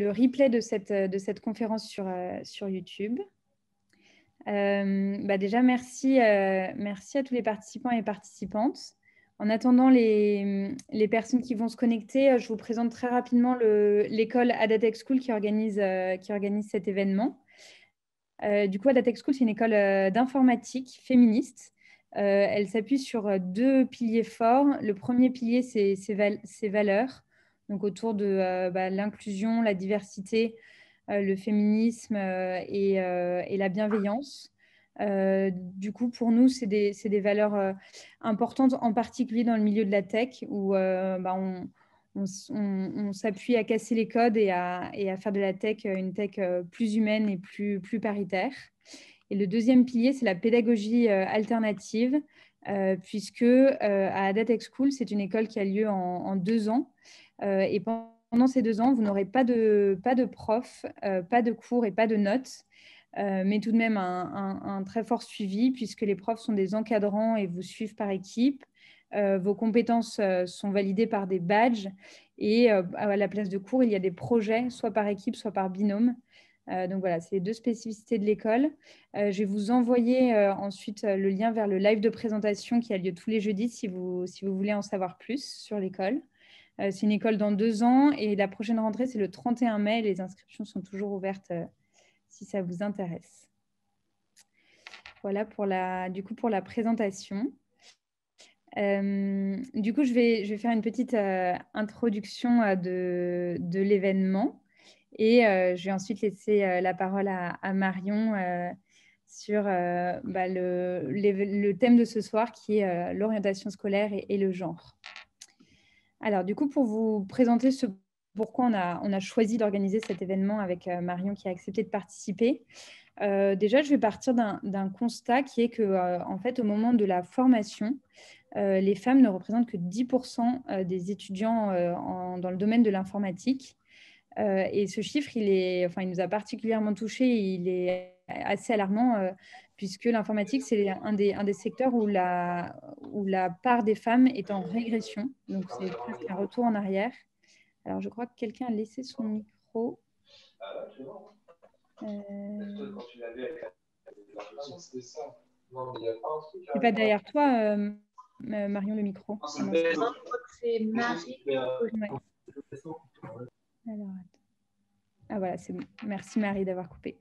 le replay de cette conférence sur YouTube. Déjà, merci à tous les participants et participantes. En attendant les personnes qui vont se connecter, je vous présente très rapidement l'école Adatech School qui organise cet événement. Du coup, Adatech School, c'est une école d'informatique féministe. Elle s'appuie sur deux piliers forts. Le premier pilier, c'est ses valeurs, donc autour de l'inclusion, la diversité, le féminisme et la bienveillance. Du coup, pour nous, c'est des valeurs importantes, en particulier dans le milieu de la tech, où on s'appuie à casser les codes et à faire de la tech une tech plus humaine et plus paritaire. Et le deuxième pilier, c'est la pédagogie alternative, puisque à Adatech School, c'est une école qui a lieu en 2 ans. Et pendant ces 2 ans, vous n'aurez pas de prof, pas de cours et pas de notes, mais tout de même un très fort suivi, puisque les profs sont des encadrants et vous suivent par équipe. Vos compétences sont validées par des badges et à la place de cours, il y a des projets, soit par équipe, soit par binôme. Donc voilà, c'est les deux spécificités de l'école. Je vais vous envoyer ensuite le lien vers le live de présentation qui a lieu tous les jeudis si vous voulez en savoir plus sur l'école. C'est une école dans 2 ans et la prochaine rentrée, c'est le 31 mai. Les inscriptions sont toujours ouvertes si ça vous intéresse. Voilà pour la présentation. Du coup, je vais faire une petite introduction de l'événement et je vais ensuite laisser la parole à Marion sur le thème de ce soir qui est l'orientation scolaire et le genre. Alors, du coup, pour vous présenter pourquoi on a choisi d'organiser cet événement avec Marion qui a accepté de participer. Déjà, je vais partir d'un constat qui est que, en fait, au moment de la formation, les femmes ne représentent que 10% des étudiants dans le domaine de l'informatique. Et ce chiffre, il nous a particulièrement touchés. Il est assez alarmant puisque l'informatique, c'est un des secteurs où la part des femmes est en régression. Donc, c'est presque un retour en arrière. Alors, je crois que quelqu'un a laissé son micro. C'est pas derrière toi, Marion, le micro. Je crois que c'est Marie. Ouais. Alors, ah voilà, c'est bon. Merci Marie d'avoir coupé.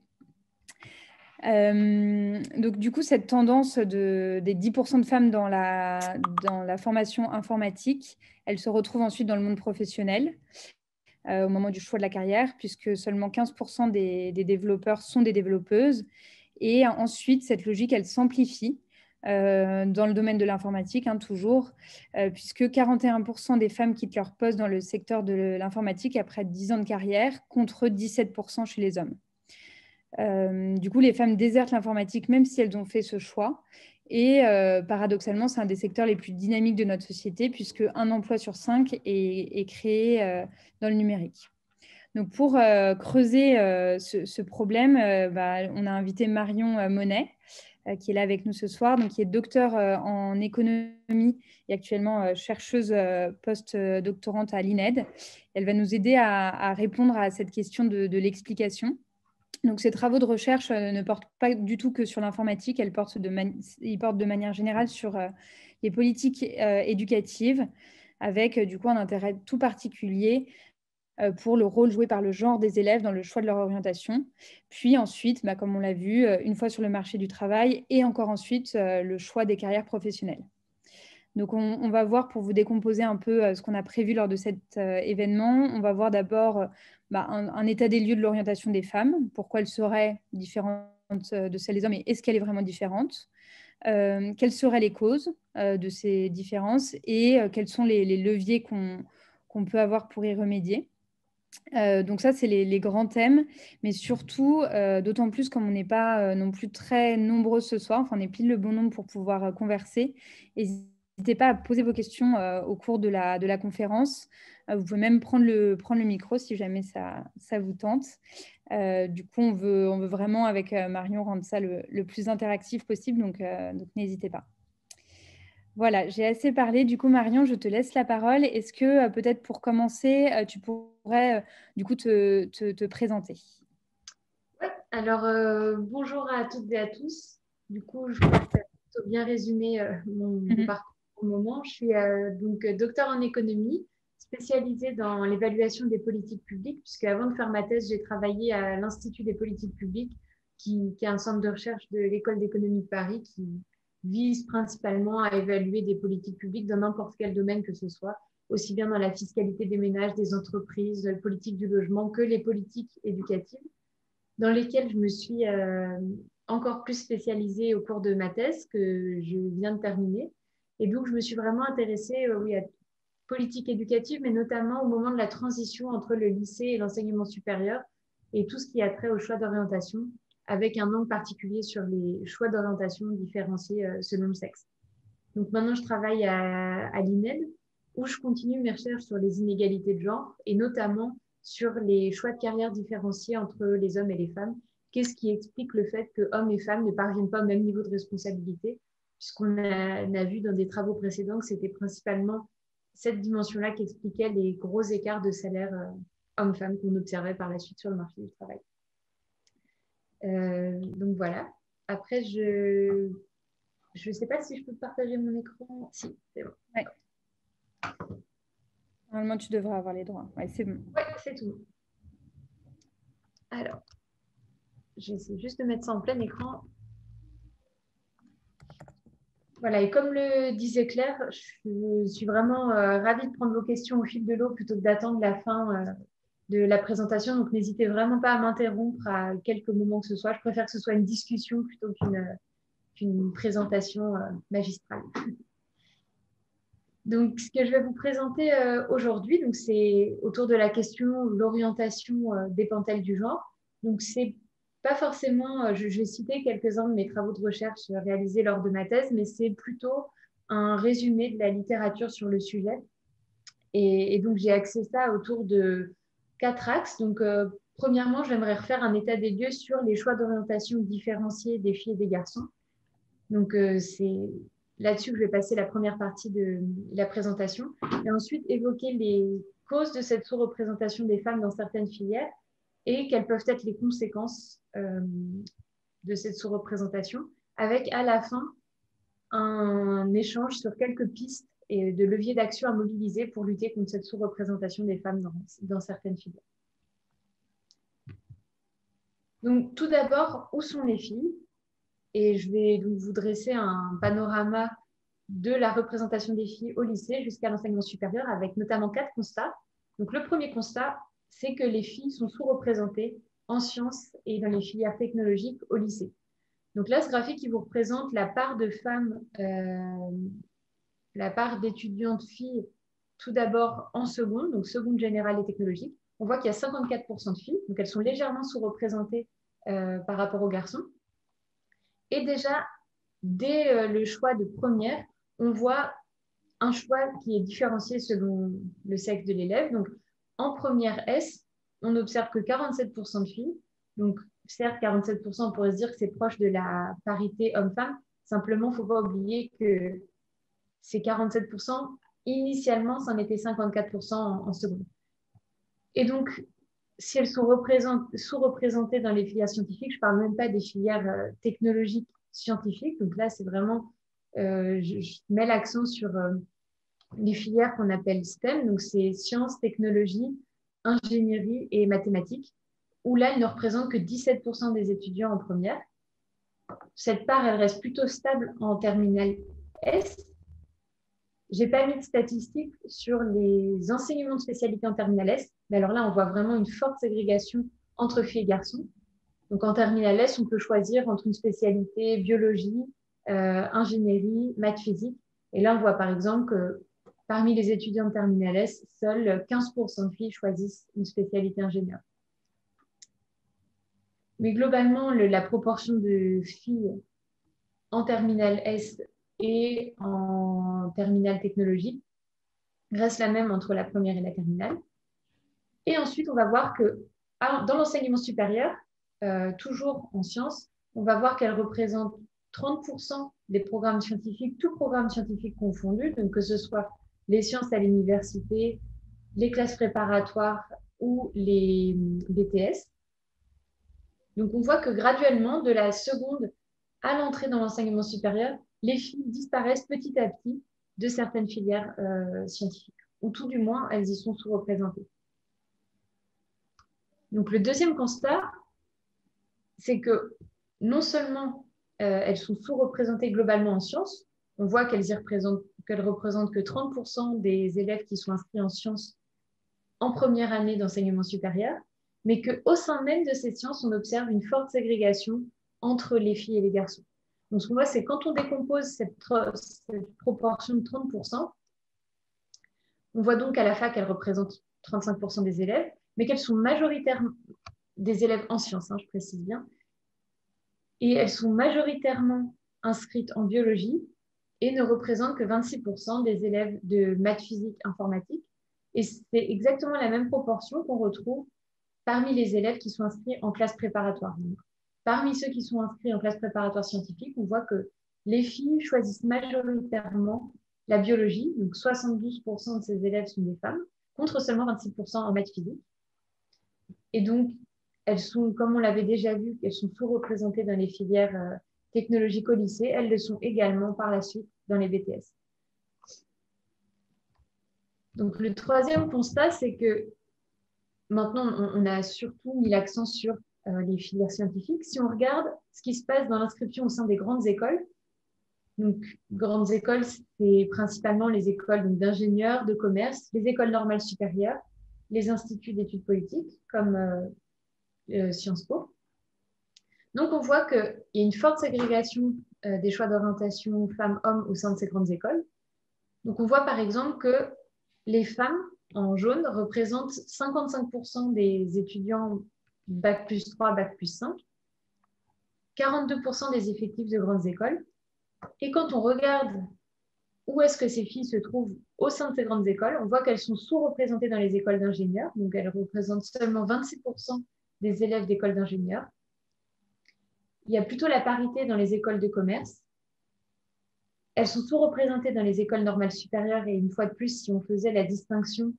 Donc du coup, cette tendance des 10% de femmes dans la formation informatique, elle se retrouve ensuite dans le monde professionnel au moment du choix de la carrière, puisque seulement 15% des développeurs sont des développeuses. Et ensuite, cette logique, elle s'amplifie dans le domaine de l'informatique, toujours, puisque 41% des femmes quittent leur poste dans le secteur de l'informatique après 10 ans de carrière, contre 17% chez les hommes. Du coup, les femmes désertent l'informatique même si elles ont fait ce choix. Et paradoxalement, c'est un des secteurs les plus dynamiques de notre société, puisque 1 emploi sur 5 est créé dans le numérique. Donc, pour creuser ce problème, on a invité Marion Monet, qui est là avec nous ce soir, donc, qui est docteure en économie et actuellement chercheuse post-doctorante à l'INED. Elle va nous aider à répondre à cette question de l'explication. Donc, ces travaux de recherche ne portent pas du tout que sur l'informatique, ils portent de manière générale sur les politiques éducatives, avec du coup un intérêt tout particulier pour le rôle joué par le genre des élèves dans le choix de leur orientation. Puis ensuite, comme on l'a vu, une fois sur le marché du travail et encore ensuite le choix des carrières professionnelles. Donc, on va voir, pour vous décomposer un peu ce qu'on a prévu lors de cet événement, on va voir d'abord un état des lieux de l'orientation des femmes, pourquoi elle serait différente de celle des hommes et est-ce qu'elle est vraiment différente, quelles seraient les causes de ces différences et quels sont les leviers qu'on peut avoir pour y remédier. Donc ça, c'est les grands thèmes, mais surtout, d'autant plus comme on n'est pas non plus très nombreux ce soir, on est pile le bon nombre pour pouvoir converser. N'hésitez pas à poser vos questions au cours de la conférence. Vous pouvez même prendre le micro si jamais ça vous tente. Du coup, on veut vraiment, avec Marion, rendre ça le plus interactif possible, donc n'hésitez pas. Voilà, j'ai assez parlé. Du coup, Marion, je te laisse la parole. Est-ce que peut-être pour commencer, tu pourrais pourrais du coup te présenter. Ouais. Alors, bonjour à toutes et à tous. Du coup, je crois que tu as plutôt bien résumé mon parcours au moment. Je suis donc docteur en économie, spécialisée dans l'évaluation des politiques publiques, puisque avant de faire ma thèse, j'ai travaillé à l'Institut des politiques publiques, qui est un centre de recherche de l'École d'économie de Paris, qui vise principalement à évaluer des politiques publiques dans n'importe quel domaine que ce soit, aussi bien dans la fiscalité des ménages, des entreprises, la politique du logement, que les politiques éducatives, dans lesquelles je me suis encore plus spécialisée au cours de ma thèse que je viens de terminer. Et donc, je me suis vraiment intéressée oui, à politique éducative, mais notamment au moment de la transition entre le lycée et l'enseignement supérieur et tout ce qui a trait au choix d'orientation, avec un angle particulier sur les choix d'orientation différenciés selon le sexe. Donc maintenant, je travaille à l'INED, où je continue mes recherches sur les inégalités de genre et notamment sur les choix de carrière différenciés entre les hommes et les femmes. Qu'est-ce qui explique le fait que hommes et femmes ne parviennent pas au même niveau de responsabilité? Puisqu'on a vu dans des travaux précédents que c'était principalement cette dimension-là qui expliquait les gros écarts de salaire hommes-femmes qu'on observait par la suite sur le marché du travail. Donc voilà. Après, je ne sais pas si je peux partager mon écran. Si, c'est bon. Ouais. Normalement, tu devrais avoir les droits. Ouais, c'est bon. Ouais, c'est tout. Alors, j'essaie juste de mettre ça en plein écran. Voilà, et comme le disait Claire, je suis vraiment ravie de prendre vos questions au fil de l'eau plutôt que d'attendre la fin de la présentation. Donc, n'hésitez vraiment pas à m'interrompre à quelques moments que ce soit. Je préfère que ce soit une discussion plutôt qu'une présentation magistrale. Donc, ce que je vais vous présenter aujourd'hui, c'est autour de la question l'orientation dépend-elle du genre. Donc, c'est pas forcément, je vais citer quelques-uns de mes travaux de recherche réalisés lors de ma thèse, mais c'est plutôt un résumé de la littérature sur le sujet. Et donc, j'ai axé ça autour de 4 axes. Donc, premièrement, j'aimerais refaire un état des lieux sur les choix d'orientation différenciés des filles et des garçons. Donc, c'est là-dessus que je vais passer la première partie de la présentation. Et ensuite, évoquer les causes de cette sous-représentation des femmes dans certaines filières et quelles peuvent être les conséquences de cette sous-représentation, avec à la fin un échange sur quelques pistes et de leviers d'action à mobiliser pour lutter contre cette sous-représentation des femmes dans certaines filières. Donc, tout d'abord, où sont les filles? Et je vais donc vous dresser un panorama de la représentation des filles au lycée jusqu'à l'enseignement supérieur avec notamment 4 constats. Donc, le premier constat, c'est que les filles sont sous-représentées en sciences et dans les filières technologiques au lycée. Donc là, ce graphique, il vous représente la part de femmes, la part d'étudiantes filles, tout d'abord en seconde, donc seconde générale et technologique. On voit qu'il y a 54% de filles, donc elles sont légèrement sous-représentées par rapport aux garçons. Et déjà, dès le choix de première, on voit un choix qui est différencié selon le sexe de l'élève. Donc, en première S, on observe que 47% de filles. Donc, certes, 47%, on pourrait se dire que c'est proche de la parité homme-femme. Simplement, il ne faut pas oublier que ces 47%, initialement, c'en était 54% en seconde. Et donc, si elles sont sous-représentées dans les filières scientifiques, je ne parle même pas des filières technologiques scientifiques. Donc là, c'est vraiment, je mets l'accent sur les filières qu'on appelle STEM. Donc, c'est sciences, technologies, ingénierie et mathématiques, où là, elles ne représentent que 17% des étudiants en première. Cette part, elle reste plutôt stable en terminale S. Je n'ai pas mis de statistiques sur les enseignements de spécialité en terminale S, mais alors là, on voit vraiment une forte ségrégation entre filles et garçons. Donc, en terminale S, on peut choisir entre une spécialité biologie, ingénierie, maths, physique. Et là, on voit par exemple que parmi les étudiants de terminale S, seuls 15% de filles choisissent une spécialité ingénieur. Mais globalement, la proportion de filles en terminale S et en terminale technologique reste la même entre la première et la terminale. Et ensuite, on va voir que dans l'enseignement supérieur, toujours en sciences, on va voir qu'elle représente 30% des programmes scientifiques, tous programmes scientifiques confondus, donc que ce soit les sciences à l'université, les classes préparatoires ou les BTS. Donc, on voit que graduellement, de la seconde à l'entrée dans l'enseignement supérieur, les filles disparaissent petit à petit de certaines filières scientifiques, ou tout du moins, elles y sont sous-représentées. Donc, le deuxième constat, c'est que non seulement elles sont sous-représentées globalement en sciences, on voit qu'elles représentent que 30% des élèves qui sont inscrits en sciences en première année d'enseignement supérieur, mais qu'au sein même de ces sciences, on observe une forte ségrégation entre les filles et les garçons. Donc, ce qu'on voit, c'est quand on décompose cette proportion de 30%, on voit donc qu'à la fac, elles représentent 35% des élèves, mais qu'elles sont majoritairement des élèves en sciences, je précise bien, et elles sont majoritairement inscrites en biologie et ne représentent que 26% des élèves de maths, physique, informatique. Et c'est exactement la même proportion qu'on retrouve parmi les élèves qui sont inscrits en classe préparatoire. Donc, parmi ceux qui sont inscrits en classe préparatoire scientifique, on voit que les filles choisissent majoritairement la biologie. Donc, 72% de ces élèves sont des femmes, contre seulement 26% en maths physique. Et donc, elles sont, comme on l'avait déjà vu, elles sont sous-représentées dans les filières technologiques au lycée. Elles le sont également par la suite dans les BTS. Donc, le troisième constat, c'est que maintenant, on a surtout mis l'accent sur les filières scientifiques. Si on regarde ce qui se passe dans l'inscription au sein des grandes écoles, donc grandes écoles, c'est principalement les écoles d'ingénieurs, de commerce, les écoles normales supérieures, les instituts d'études politiques comme Sciences Po. Donc, on voit qu'il y a une forte ségrégation des choix d'orientation femmes-hommes au sein de ces grandes écoles. Donc, on voit par exemple que les femmes en jaune représentent 55% des étudiants Bac plus 3, Bac plus 5, 42% des effectifs de grandes écoles. Et quand on regarde où est-ce que ces filles se trouvent au sein de ces grandes écoles, on voit qu'elles sont sous-représentées dans les écoles d'ingénieurs. Donc, elles représentent seulement 26% des élèves d'écoles d'ingénieurs. Il y a plutôt la parité dans les écoles de commerce. Elles sont sous-représentées dans les écoles normales supérieures. Et une fois de plus, si on faisait la distinction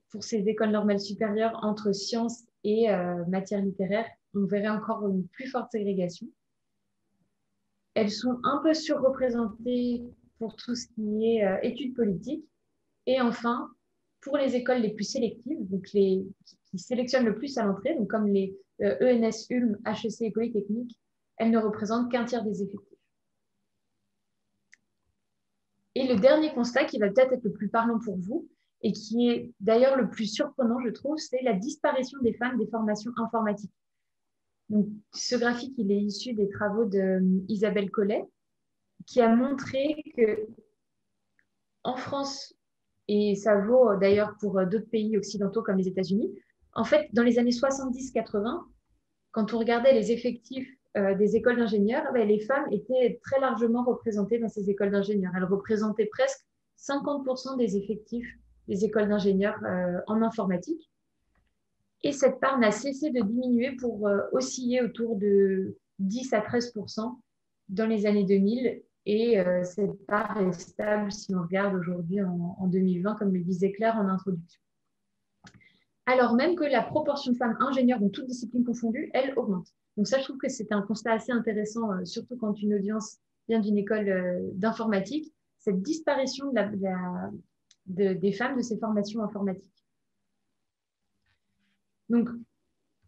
pour ces écoles normales supérieures entre sciences et matières littéraires, on verrait encore une plus forte ségrégation. Elles sont un peu surreprésentées pour tout ce qui est études politiques. Et enfin, pour les écoles les plus sélectives, donc qui sélectionnent le plus à l'entrée, donc comme les ENS, Ulm, HEC et Polytechnique, elles ne représentent qu'un tiers des effectifs. Et le dernier constat, qui va peut-être être le plus parlant pour vous, et qui est d'ailleurs le plus surprenant, je trouve, c'est la disparition des femmes des formations informatiques. Donc, ce graphique, il est issu des travaux d'Isabelle Collet, qui a montré que en France, et ça vaut d'ailleurs pour d'autres pays occidentaux comme les États-Unis, en fait, dans les années 70-80, quand on regardait les effectifs des écoles d'ingénieurs, les femmes étaient très largement représentées dans ces écoles d'ingénieurs. Elles représentaient presque 50% des effectifs des écoles d'ingénieurs en informatique. Et cette part n'a cessé de diminuer pour osciller autour de 10 à 13% dans les années 2000. Et cette part est stable si on regarde aujourd'hui en 2020, comme le disait Claire en introduction. Alors même que la proportion de femmes ingénieurs, donc toutes disciplines confondues, elle augmente. Donc ça, je trouve que c'est un constat assez intéressant, surtout quand une audience vient d'une école d'informatique, cette disparition des femmes de ces formations informatiques. Donc,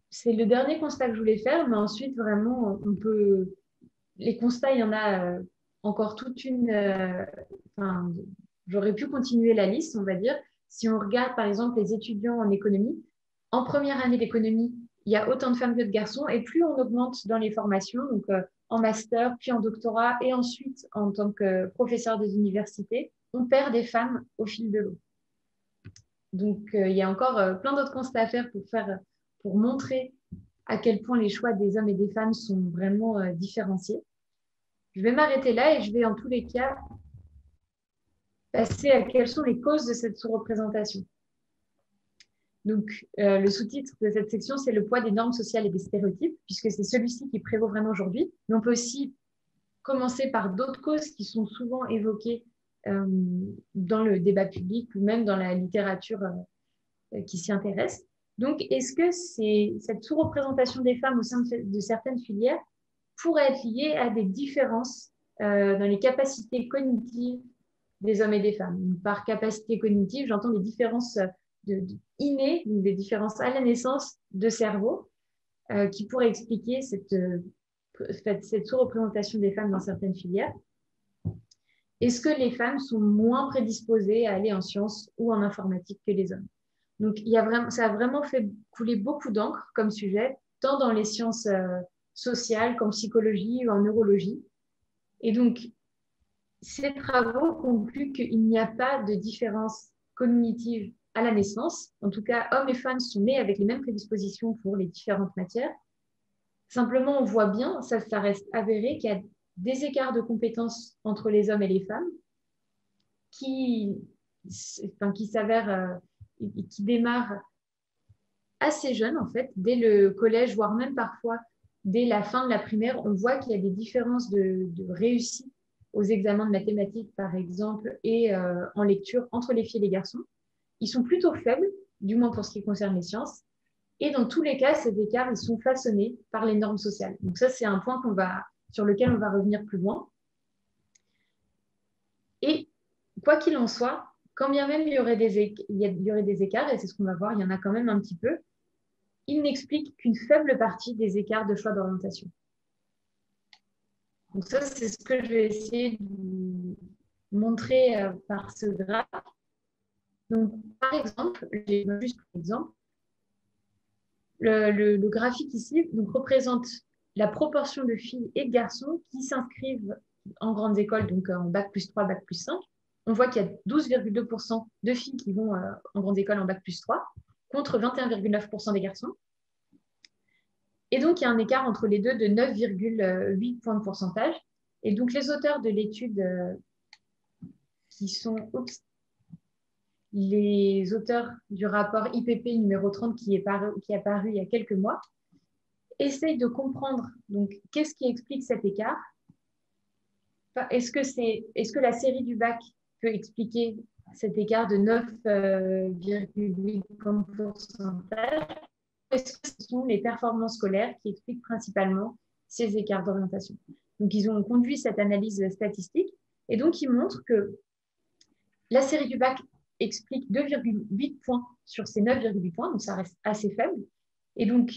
c'est le dernier constat que je voulais faire, mais ensuite, vraiment, on peut... Les constats, il y en a encore toute une... Enfin, j'aurais pu continuer la liste, on va dire. Si on regarde, par exemple, les étudiants en économie, en première année d'économie, il y a autant de femmes que de garçons, et plus on augmente dans les formations, donc en master, puis en doctorat, et ensuite en tant que professeur des universités, on perd des femmes au fil de l'eau. Donc, il y a encore plein d'autres constats à faire pour montrer à quel point les choix des hommes et des femmes sont vraiment différenciés. Je vais m'arrêter là et je vais en tous les cas passer à quelles sont les causes de cette sous-représentation. Donc, le sous-titre de cette section, c'est le poids des normes sociales et des stéréotypes, puisque c'est celui-ci qui prévaut vraiment aujourd'hui. Mais on peut aussi commencer par d'autres causes qui sont souvent évoquées dans le débat public ou même dans la littérature qui s'y intéressent. Donc, est-ce que cette sous-représentation des femmes au sein de certaines filières pourrait être liée à des différences dans les capacités cognitives des hommes et des femmes? Donc, par capacité cognitive, j'entends des différences innées, des différences à la naissance de cerveau qui pourraient expliquer cette sous-représentation des femmes dans certaines filières. Est-ce que les femmes sont moins prédisposées à aller en sciences ou en informatique que les hommes? Donc, ça a vraiment fait couler beaucoup d'encre comme sujet, tant dans les sciences sociales qu'en psychologie ou en neurologie. Et donc, ces travaux concluent qu'il n'y a pas de différence cognitive à la naissance. En tout cas, hommes et femmes sont nés avec les mêmes prédispositions pour les différentes matières. Simplement, on voit bien, ça reste avéré, qu'il y a des écarts de compétences entre les hommes et les femmes qui s'avèrent, qui démarrent assez jeunes, en fait, dès le collège, voire même parfois dès la fin de la primaire. On voit qu'il y a des différences de réussite aux examens de mathématiques, par exemple, et en lecture entre les filles et les garçons. Ils sont plutôt faibles, du moins pour ce qui concerne les sciences. Et dans tous les cas, ces écarts, ils sont façonnés par les normes sociales. Donc ça, c'est un point sur lequel on va revenir plus loin. Et quoi qu'il en soit, quand bien même il y aurait des écarts, et c'est ce qu'on va voir, il y en a quand même un petit peu, il n'explique qu'une faible partie des écarts de choix d'orientation. Donc ça, c'est ce que je vais essayer de montrer par ce graphe. Donc, par exemple, j'ai juste un exemple. Le graphique ici donc, représente la proportion de filles et de garçons qui s'inscrivent en grandes écoles, donc en bac plus 3, bac plus 5. On voit qu'il y a 12,2% de filles qui vont en grandes écoles en bac plus 3, contre 21,9% des garçons. Et donc, il y a un écart entre les deux de 9,8 points de pourcentage. Et donc, les auteurs de l'étude qui sont les auteurs du rapport IPP numéro 30 qui est apparu il y a quelques mois, essayent de comprendre donc qu'est-ce qui explique cet écart. Est-ce que la série du bac peut expliquer cet écart de 9,8 points de pourcentage? Est-ce que ce sont les performances scolaires qui expliquent principalement ces écarts d'orientation? Donc, ils ont conduit cette analyse statistique et donc ils montrent que la série du bac explique 2,8 points sur ces 9,8 points, donc ça reste assez faible. Et donc,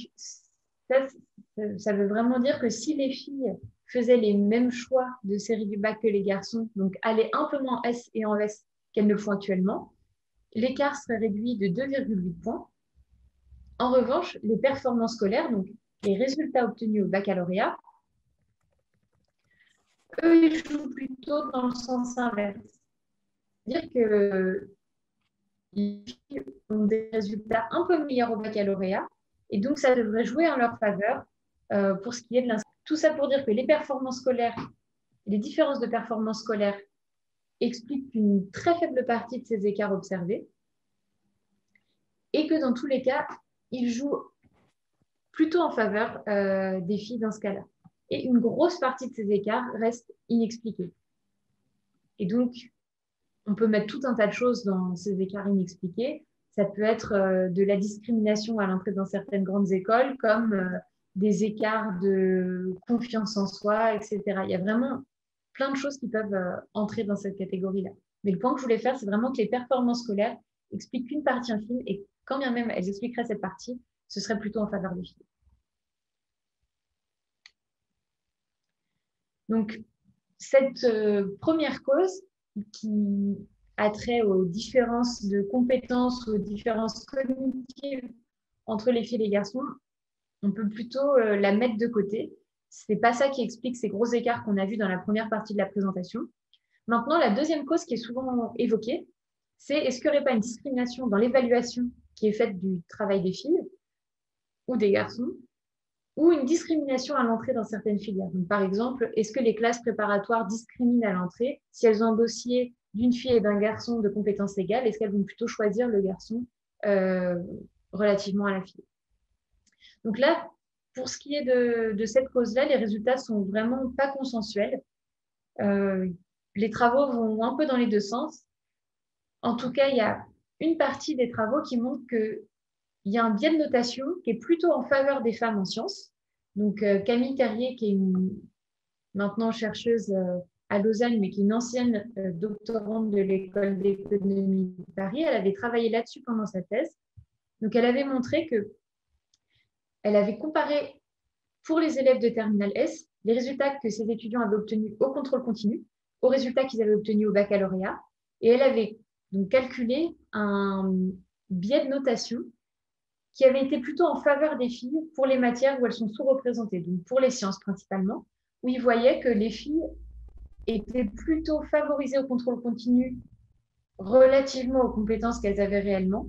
ça veut vraiment dire que si les filles faisaient les mêmes choix de série du bac que les garçons, donc allaient un peu moins en S et en S qu'elles ne le font actuellement, l'écart serait réduit de 2,8 points. En revanche, les performances scolaires, donc les résultats obtenus au baccalauréat, eux, ils jouent plutôt dans le sens inverse. C'est-à-dire que les filles ont des résultats un peu meilleurs au baccalauréat et donc ça devrait jouer en leur faveur pour ce qui est de l'inscription. Tout ça pour dire que les performances scolaires, les différences de performances scolaires expliquent une très faible partie de ces écarts observés et que dans tous les cas, ils jouent plutôt en faveur des filles dans ce cas-là. Et une grosse partie de ces écarts reste inexpliquée. Et donc, on peut mettre tout un tas de choses dans ces écarts inexpliqués. Ça peut être de la discrimination à l'entrée dans certaines grandes écoles, comme des écarts de confiance en soi, etc. Il y a vraiment plein de choses qui peuvent entrer dans cette catégorie-là. Mais le point que je voulais faire, c'est vraiment que les performances scolaires expliquent qu'une partie infime, et quand bien même elles expliqueraient cette partie, ce serait plutôt en faveur des filles. Donc, cette première cause qui a trait aux différences de compétences, aux différences cognitives entre les filles et les garçons, on peut plutôt la mettre de côté. Ce n'est pas ça qui explique ces gros écarts qu'on a vus dans la première partie de la présentation. Maintenant, la deuxième cause qui est souvent évoquée, c'est est-ce qu'il n'y aurait pas une discrimination dans l'évaluation qui est faite du travail des filles ou des garçons, ou une discrimination à l'entrée dans certaines filières. Donc, par exemple, est-ce que les classes préparatoires discriminent à l'entrée? Si elles ont un dossier d'une fille et d'un garçon de compétences égales, est-ce qu'elles vont plutôt choisir le garçon relativement à la fille? Donc là, pour ce qui est de cette cause-là, les résultats sont vraiment pas consensuels. Les travaux vont un peu dans les deux sens. En tout cas, il y a une partie des travaux qui montrent qu'il y a un biais de notation qui est plutôt en faveur des femmes en sciences. Donc, Camille Terrier, qui est maintenant chercheuse à Lausanne, mais qui est une ancienne doctorante de l'école d'économie de Paris, elle avait travaillé là-dessus pendant sa thèse. Donc, elle avait montré qu'elle avait comparé pour les élèves de Terminal S les résultats que ces étudiants avaient obtenus au contrôle continu aux résultats qu'ils avaient obtenus au baccalauréat. Et elle avait donc calculé un biais de notation qui avait été plutôt en faveur des filles pour les matières où elles sont sous-représentées, donc pour les sciences principalement, où il voyait que les filles étaient plutôt favorisées au contrôle continu relativement aux compétences qu'elles avaient réellement.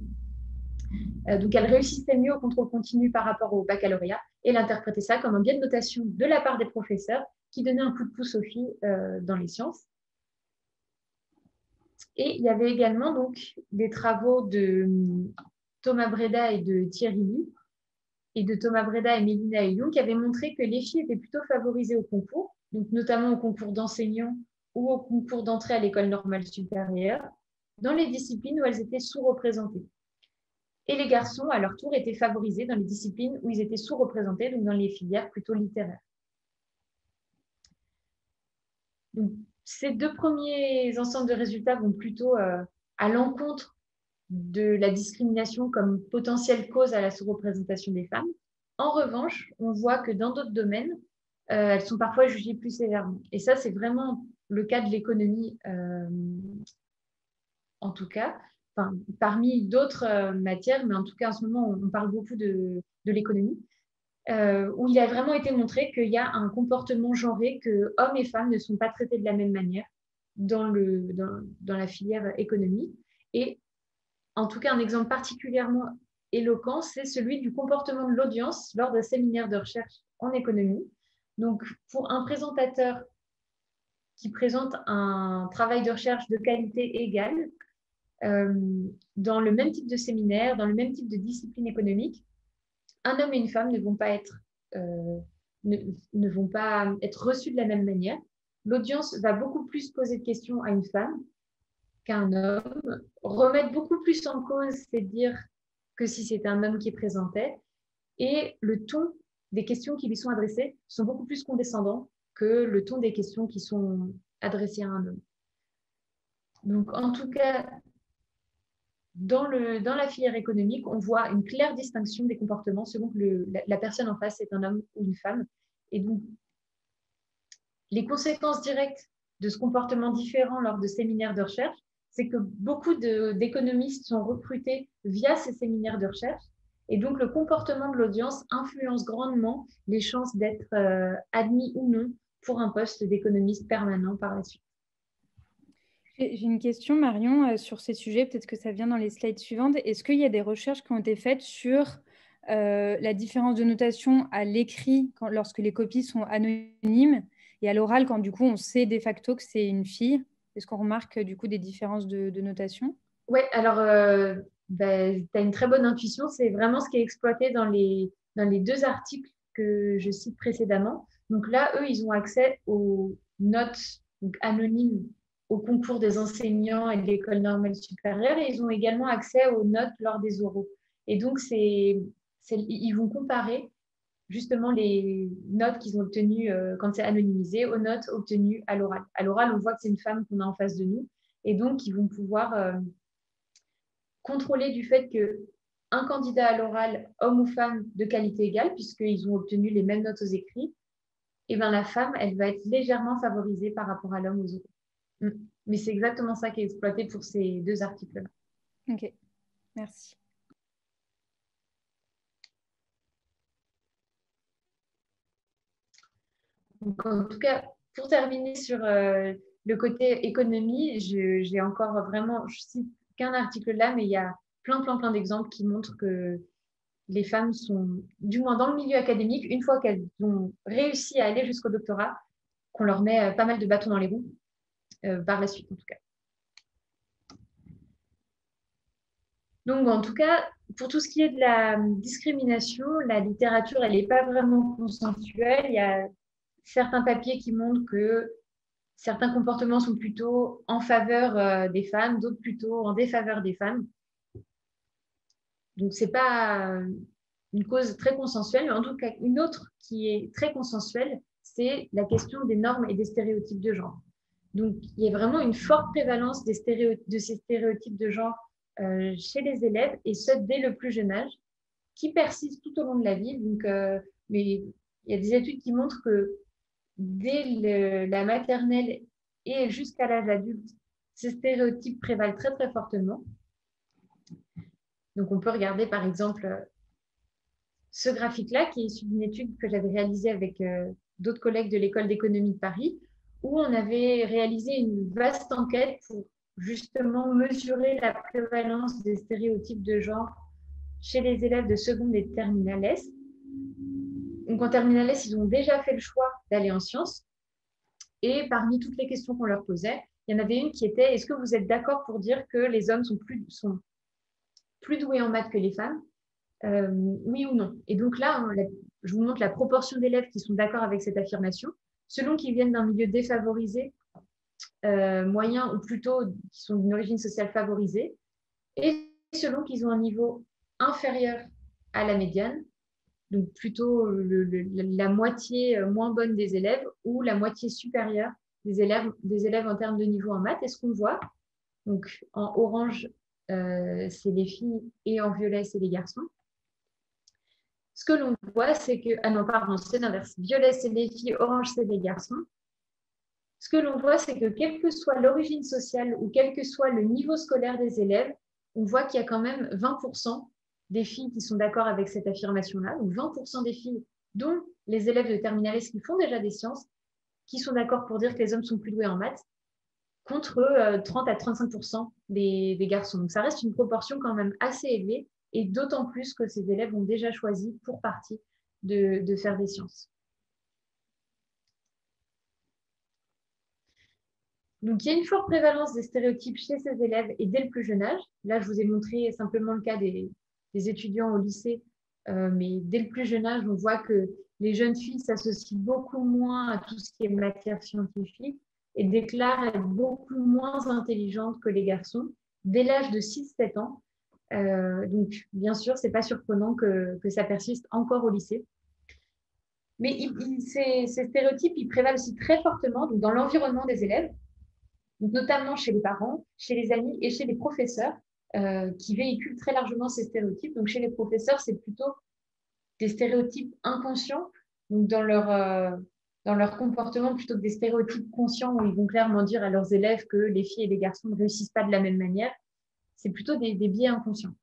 Donc, elles réussissaient mieux au contrôle continu par rapport au baccalauréat, et elle interprétait ça comme un biais de notation de la part des professeurs qui donnait un coup de pouce aux filles dans les sciences. Et il y avait également donc des travaux de Thomas Breda et de Thierry Lee, et de Thomas Breda et Mélina Young, qui avaient montré que les filles étaient plutôt favorisées au concours, donc notamment au concours d'enseignants ou au concours d'entrée à l'école normale supérieure, dans les disciplines où elles étaient sous-représentées. Et les garçons, à leur tour, étaient favorisés dans les disciplines où ils étaient sous-représentés, donc dans les filières plutôt littéraires. Donc, ces deux premiers ensembles de résultats vont plutôt à l'encontre de la discrimination comme potentielle cause à la sous-représentation des femmes. En revanche, on voit que dans d'autres domaines, elles sont parfois jugées plus sévèrement. Et ça, c'est vraiment le cas de l'économie, en tout cas, enfin, parmi d'autres matières, mais en tout cas, en ce moment, on parle beaucoup de l'économie, où il a vraiment été montré qu'il y a un comportement genré, que hommes et femmes ne sont pas traités de la même manière dans la filière économie. Et en tout cas, un exemple particulièrement éloquent, c'est celui du comportement de l'audience lors d'un séminaire de recherche en économie. Donc, pour un présentateur qui présente un travail de recherche de qualité égale, dans le même type de séminaire, dans le même type de discipline économique, un homme et une femme ne vont pas être reçus de la même manière. L'audience va beaucoup plus poser de questions à une femme qu'un homme, remettre beaucoup plus en cause, c'est dire que si c'était un homme qui présentait, et le ton des questions qui lui sont adressées sont beaucoup plus condescendants que le ton des questions qui sont adressées à un homme. Donc, en tout cas, dans la filière économique, on voit une claire distinction des comportements selon que la personne en face est un homme ou une femme. Et donc, les conséquences directes de ce comportement différent lors de séminaires de recherche, c'est que beaucoup d'économistes sont recrutés via ces séminaires de recherche. Et donc, le comportement de l'audience influence grandement les chances d'être admis ou non pour un poste d'économiste permanent par la suite. J'ai une question, Marion, sur ces sujets. Peut-être que ça vient dans les slides suivantes. Est-ce qu'il y a des recherches qui ont été faites sur la différence de notation à l'écrit lorsque les copies sont anonymes et à l'oral quand du coup on sait de facto que c'est une fille? Est-ce qu'on remarque du coup des différences de notation? Oui, alors tu as une très bonne intuition. C'est vraiment ce qui est exploité dans les deux articles que je cite précédemment. Donc là, eux, ils ont accès aux notes donc, anonymes au concours des enseignants et de l'école normale supérieure, et ils ont également accès aux notes lors des oraux. Et donc, ils vont comparer justement les notes qu'ils ont obtenues quand c'est anonymisé aux notes obtenues à l'oral. À l'oral, on voit que c'est une femme qu'on a en face de nous, et donc ils vont pouvoir contrôler du fait qu'un candidat à l'oral, homme ou femme de qualité égale, puisqu'ils ont obtenu les mêmes notes aux écrits, et bien la femme, elle va être légèrement favorisée par rapport à l'homme aux oraux. Mais c'est exactement ça qui est exploité pour ces deux articles-là. Ok, merci. Donc, en tout cas, pour terminer sur le côté économie, j'ai encore vraiment, je cite qu'un article là, mais il y a plein d'exemples qui montrent que les femmes sont, du moins dans le milieu académique, une fois qu'elles ont réussi à aller jusqu'au doctorat, qu'on leur met pas mal de bâtons dans les roues, par la suite en tout cas. Donc, en tout cas, pour tout ce qui est de la discrimination, la littérature, elle n'est pas vraiment consensuelle. Il y a certains papiers qui montrent que certains comportements sont plutôt en faveur des femmes, d'autres plutôt en défaveur des femmes. Donc, ce n'est pas une cause très consensuelle, mais en tout cas, une autre qui est très consensuelle, c'est la question des normes et des stéréotypes de genre. Donc, il y a vraiment une forte prévalence de ces stéréotypes de genre chez les élèves, et ce, dès le plus jeune âge, qui persistent tout au long de la vie. Donc, mais il y a des études qui montrent que dès la maternelle et jusqu'à l'âge adulte, ces stéréotypes prévalent très, très fortement. Donc, on peut regarder, par exemple, ce graphique-là, qui est issu d'une étude que j'avais réalisée avec d'autres collègues de l'École d'économie de Paris, où on avait réalisé une vaste enquête pour justement mesurer la prévalence des stéréotypes de genre chez les élèves de seconde et de terminale S. Donc, en terminale S, ils ont déjà fait le choix d'aller en sciences. Et parmi toutes les questions qu'on leur posait, il y en avait une qui était: est-ce que vous êtes d'accord pour dire que les hommes sont plus doués en maths que les femmes? Oui ou non? Et donc là, je vous montre la proportion d'élèves qui sont d'accord avec cette affirmation, selon qu'ils viennent d'un milieu défavorisé, moyen, ou plutôt qui sont d'une origine sociale favorisée, et selon qu'ils ont un niveau inférieur à la médiane, donc plutôt la moitié moins bonne des élèves ou la moitié supérieure des élèves en termes de niveau en maths. Et ce qu'on voit, donc en orange, c'est les filles, et en violet, c'est les garçons. Ce que l'on voit, c'est que... Ah non, pardon, c'est l'inverse. Violet, c'est les filles, orange, c'est les garçons. Ce que l'on voit, c'est que quelle que soit l'origine sociale ou quel que soit le niveau scolaire des élèves, on voit qu'il y a quand même 20% des filles qui sont d'accord avec cette affirmation-là, donc 20% des filles, dont les élèves de terminale S qui font déjà des sciences, qui sont d'accord pour dire que les hommes sont plus doués en maths, contre 30 à 35% des garçons. Donc ça reste une proportion quand même assez élevée, et d'autant plus que ces élèves ont déjà choisi pour partie de faire des sciences. Donc, il y a une forte prévalence des stéréotypes chez ces élèves, et dès le plus jeune âge. Là, je vous ai montré simplement le cas des étudiants au lycée, mais dès le plus jeune âge, on voit que les jeunes filles s'associent beaucoup moins à tout ce qui est matière scientifique et déclarent être beaucoup moins intelligentes que les garçons dès l'âge de 6-7 ans. Donc, bien sûr, ce n'est pas surprenant que ça persiste encore au lycée. Mais ces stéréotypes, ils prévalent aussi très fortement donc, dans l'environnement des élèves, donc notamment chez les parents, chez les amis et chez les professeurs, qui véhiculent très largement ces stéréotypes. Donc, chez les professeurs, c'est plutôt des stéréotypes inconscients, donc dans leur comportement, plutôt que des stéréotypes conscients où ils vont clairement dire à leurs élèves que les filles et les garçons ne réussissent pas de la même manière. C'est plutôt des biais inconscients.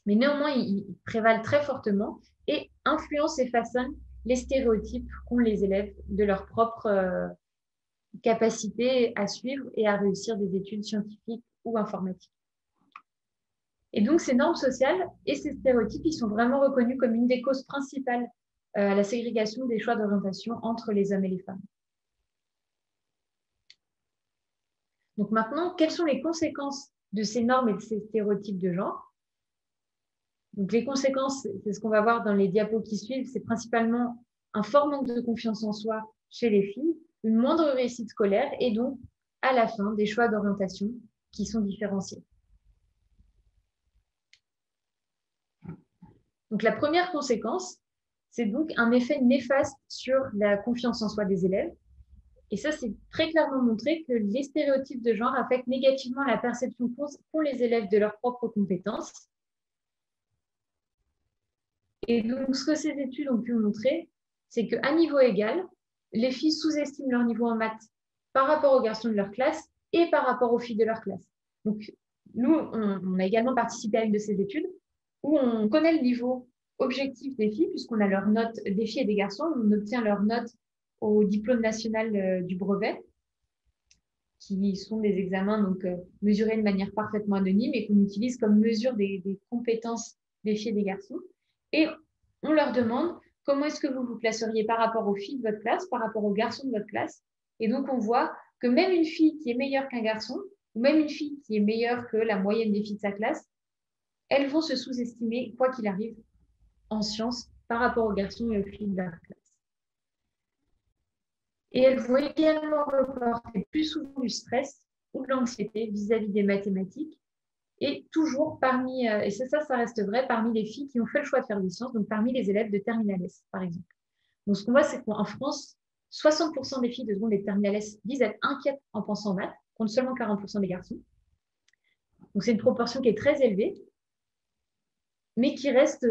Mais néanmoins, ils prévalent très fortement et influencent et façonnent les stéréotypes qu'ont les élèves de leur propre capacité à suivre et à réussir des études scientifiques ou informatiques. Et donc, ces normes sociales et ces stéréotypes, ils sont vraiment reconnus comme une des causes principales à la ségrégation des choix d'orientation entre les hommes et les femmes. Donc maintenant, quelles sont les conséquences de ces normes et de ces stéréotypes de genre? Donc, les conséquences, c'est ce qu'on va voir dans les diapos qui suivent, c'est principalement un fort manque de confiance en soi chez les filles, une moindre réussite scolaire et donc, à la fin, des choix d'orientation qui sont différenciés. Donc, la première conséquence, c'est donc un effet néfaste sur la confiance en soi des élèves. Et ça, c'est très clairement montré que les stéréotypes de genre affectent négativement la perception qu'ont les élèves de leurs propres compétences. Et donc, ce que ces études ont pu montrer, c'est qu'à niveau égal, les filles sous-estiment leur niveau en maths par rapport aux garçons de leur classe et par rapport aux filles de leur classe. Donc, nous, on a également participé à une de ces études où on connaît le niveau objectif des filles, puisqu'on a leurs notes des filles et des garçons. On obtient leurs notes au diplôme national du brevet, qui sont des examens donc, mesurés de manière parfaitement anonyme et qu'on utilise comme mesure des compétences des filles et des garçons. Et on leur demande comment est-ce que vous vous classeriez par rapport aux filles de votre classe, par rapport aux garçons de votre classe. Et donc, on voit que même une fille qui est meilleure qu'un garçon, ou même une fille qui est meilleure que la moyenne des filles de sa classe, elles vont se sous-estimer, quoi qu'il arrive, en sciences par rapport aux garçons et aux filles de leur classe. Et elles vont également reporter plus souvent du stress ou de l'anxiété vis-à-vis des mathématiques Et toujours parmi, et ça reste vrai, parmi les filles qui ont fait le choix de faire des sciences, donc parmi les élèves de Terminal S, par exemple. Donc, ce qu'on voit, c'est qu'en France, 60% des filles de seconde et de Terminal S disent être inquiètes en pensant aux maths, contre seulement 40% des garçons. Donc, c'est une proportion qui est très élevée, mais qui reste